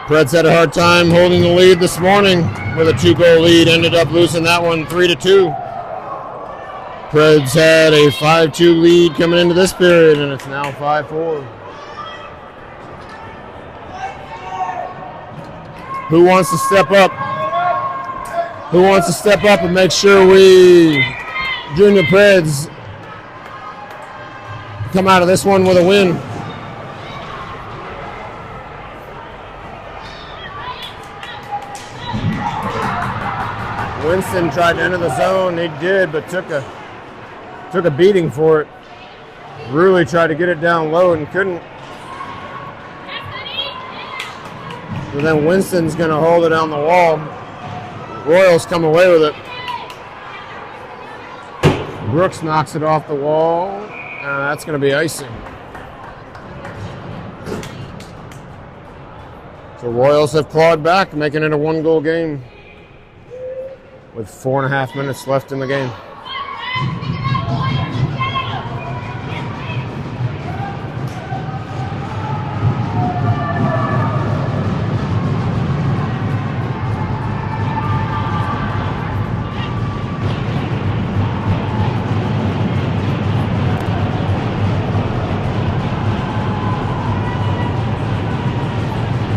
Preds had a hard time holding the lead this morning with a 2-goal lead. Ended up losing that one 3-2. Preds had a 5-2 lead coming into this period, and it's now 5-4. Who wants to step up? Who wants to step up and make sure we, Junior Preds, come out of this one with a win? Winston tried to enter the zone. He did, but took a beating for it. Really tried to get it down low and couldn't. So then Winston's going to hold it on the wall. Royals come away with it. Brooks knocks it off the wall. That's going to be icing. So Royals have clawed back, making it a 1-goal game with 4.5 minutes left in the game.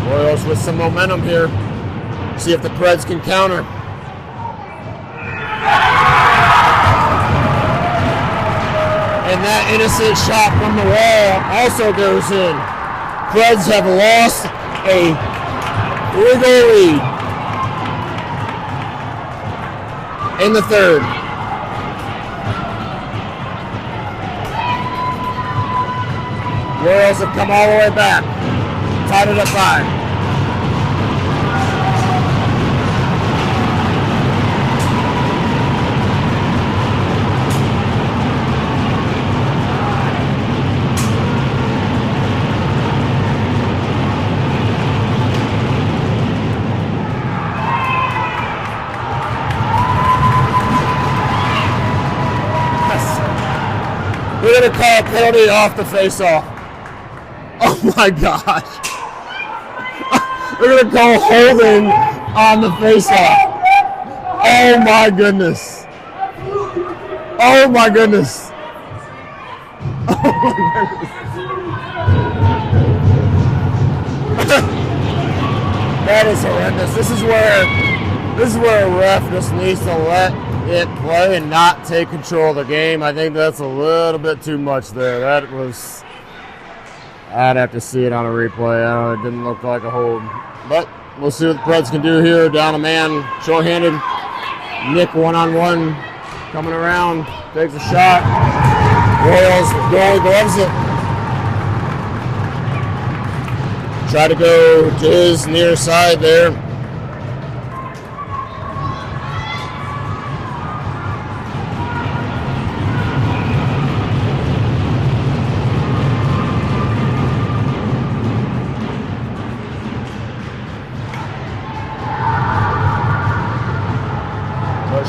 Royals with some momentum here. See if the Preds can counter. And that innocent shot from the wall also goes in. Preds have lost a 3-goal lead in the third. Royals have come all the way back. Tied it at 5. We're going to call a penalty off the face-off. Oh my gosh. We're going to call holding on the face-off. Oh my goodness. Oh my goodness. Oh my goodness. That is horrendous. This is where a ref just needs to let hit play and not take control of the game. I think that's a little bit too much there. That was, I'd have to see it on a replay. It didn't look like a hold. But we'll see what the Preds can do here. Down a man, short-handed. Nick one-on-one coming around, takes a shot. Royals goalie gloves it. Try to go to his near side there.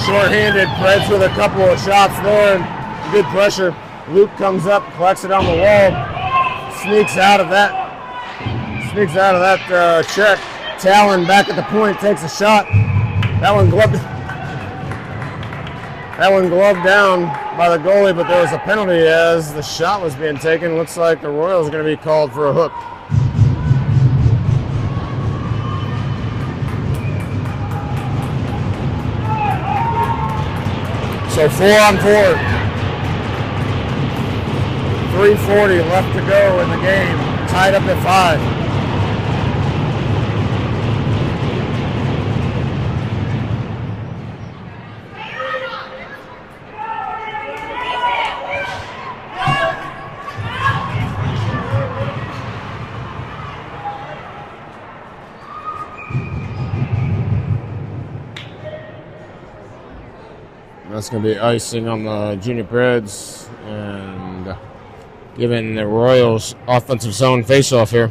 Short-handed, Preds with a couple of shots there, and good pressure. Luke comes up, collects it on the wall, sneaks out of that check. Talon back at the point, takes a shot. That one gloved down by the goalie, but there was a penalty as the shot was being taken. Looks like the Royals are going to be called for a hook. So 4-on-4. 3:40 left to go in the game. Tied up at 5. That's going to be icing on the junior Preds and giving the Royals offensive zone face-off here.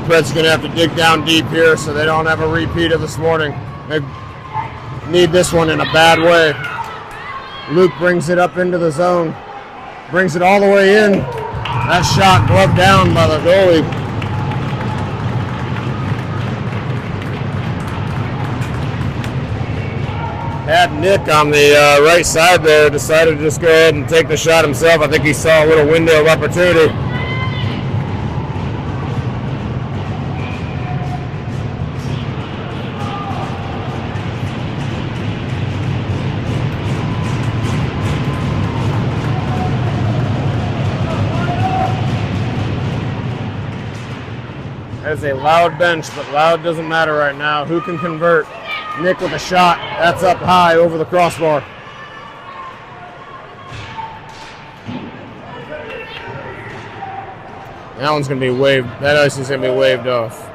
Preds are going to have to dig down deep here so they don't have a repeat of this morning. They need this one in a bad way. Luke brings it up into the zone, brings it all the way in. That shot gloved down by the goalie. Had Nick on the right side there, decided to just go ahead and take the shot himself. I think he saw a little window of opportunity. That's a loud bench, but loud doesn't matter right now. Who can convert? Nick with a shot. That's up high over the crossbar. That one's going to be waved. That ice is going to be waved off.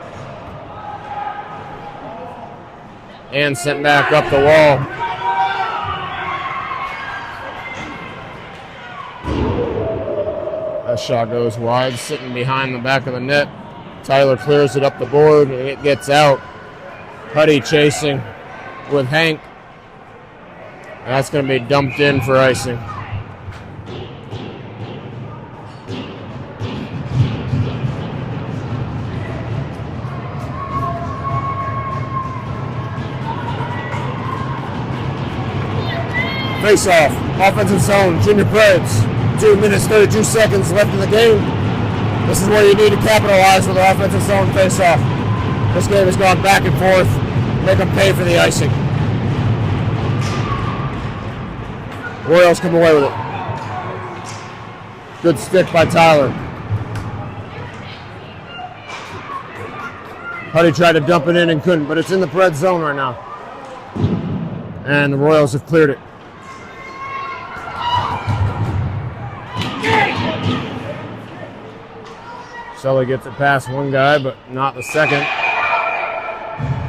And sent back up the wall. That shot goes wide, sitting behind the back of the net. Tyler clears it up the board, and it gets out. Huddy chasing with Hank. And that's going to be dumped in for icing. Face-off, offensive zone, junior Preds. 2 minutes, 32 seconds left in the game. This is where you need to capitalize with an offensive zone face-off. This game has gone back and forth. Make them pay for the icing. Royals come away with it. Good stick by Tyler. Huddy tried to dump it in and couldn't, but it's in the Preds zone right now. And the Royals have cleared it. Sully gets it past one guy, but not the second.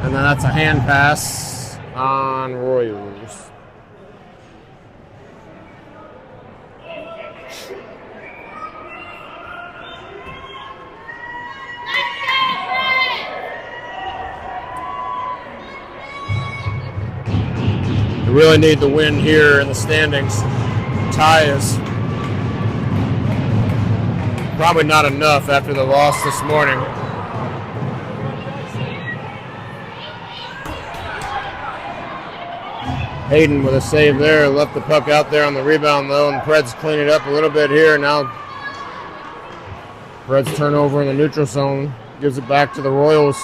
And then that's a hand pass on Royals. They really need the win here in the standings. Tie is probably not enough after the loss this morning. Hayden with a save there. Left the puck out there on the rebound, though, and Preds clean it up a little bit here. Now Preds turnover in the neutral zone. Gives it back to the Royals.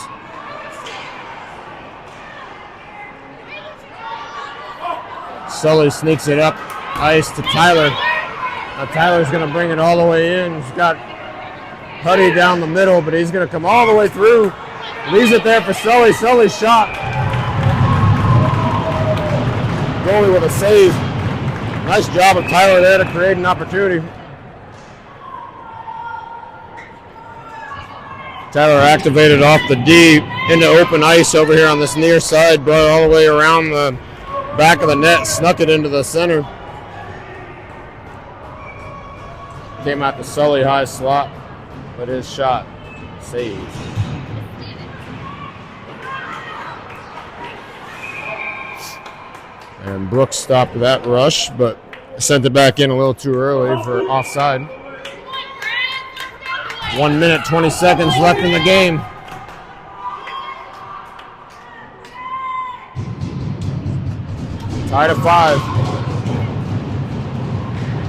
Sully sneaks it up ice to Tyler. Now Tyler's going to bring it all the way in. He's got Huddy down the middle, but he's going to come all the way through. Leaves it there for Sully. Sully's shot. Goalie with a save. Nice job of Tyler there to create an opportunity. Tyler activated off the D into open ice over here on this near side, brought it all the way around the back of the net, snuck it into the center. Came out to Sully high slot, but his shot saved. And Brooks stopped that rush, but sent it back in a little too early for offside. 1 minute, 20 seconds left in the game. Tied at 5.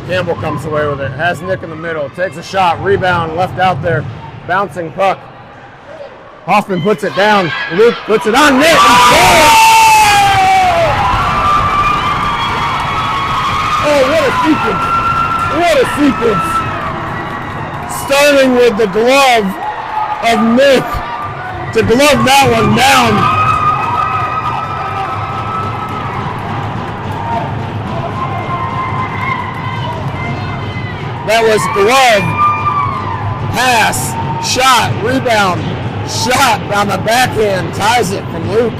Campbell comes away with it. Has Nick in the middle. Takes a shot. Rebound. Left out there. Bouncing puck. Hoffman puts it down. Luke puts it on Nick. Oh, what a sequence. What a sequence. Starting with the glove of Nick to glove that one down. That was glove, pass, shot, rebound, shot on the backhand, ties it from Luke.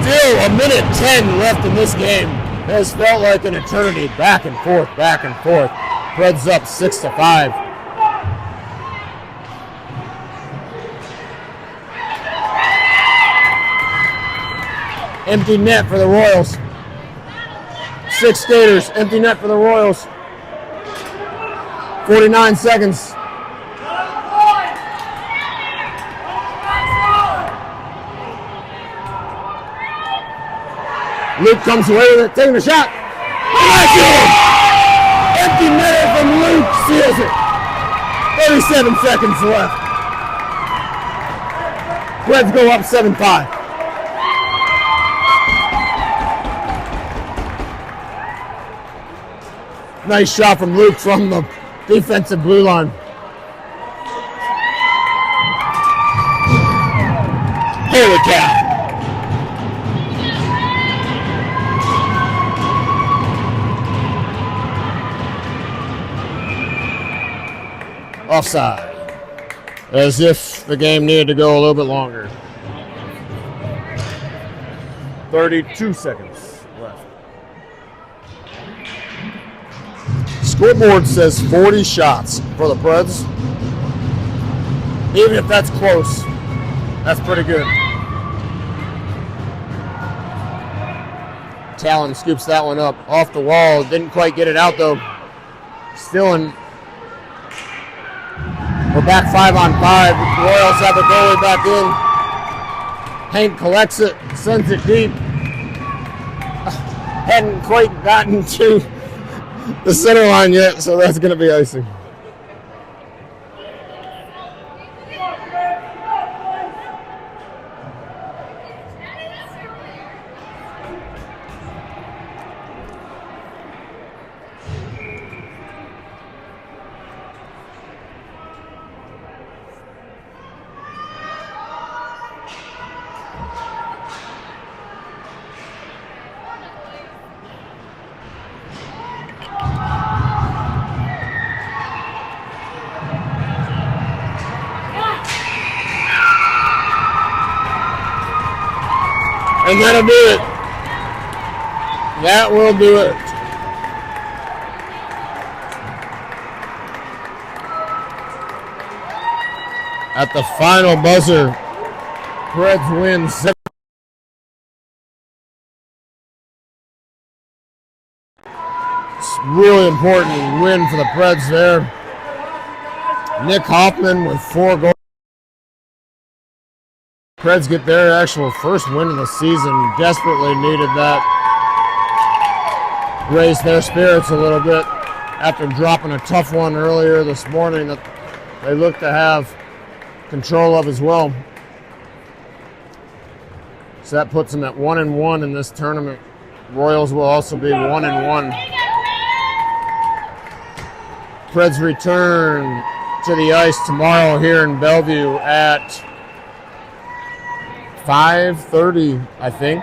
Still a minute 10 left in this game. It has felt like an eternity, back and forth, back and forth. Preds up 6-5. Empty net for the Royals. 6 skaters, empty net for the Royals. 49 seconds. Luke comes away with it, taking the shot. Empty net from Luke, seals it. 37 seconds left. Preds go up 7-5. Nice shot from Luke from the defensive blue line. Holy cow. Offside. As if the game needed to go a little bit longer. 32 seconds left. Scoreboard says 40 shots for the Preds. Even if that's close, that's pretty good. Talon scoops that one up off the wall. Didn't quite get it out though. Still in. We're back 5-on-5. Royals have the goalie back in. Hank collects it, sends it deep. Hadn't quite gotten to the center line yet, so that's going to be icing. And that'll do it. That will do it. At the final buzzer, Preds win 7. It's really important win for the Preds there. Nick Hoffman with 4 goals. Preds get their actual first win of the season. Desperately needed that. Raise their spirits a little bit after dropping a tough one earlier this morning that they look to have control of as well. So that puts them at 1-1 in this tournament. Royals will also be 1-1. Preds return to the ice tomorrow here in Bellevue at 5:30, I think,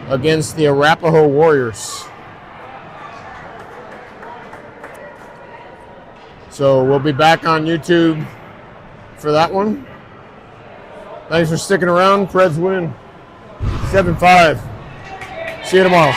against the Arapahoe Warriors. So we'll be back on YouTube for that one. Thanks for sticking around. Preds win 7-5. See you tomorrow.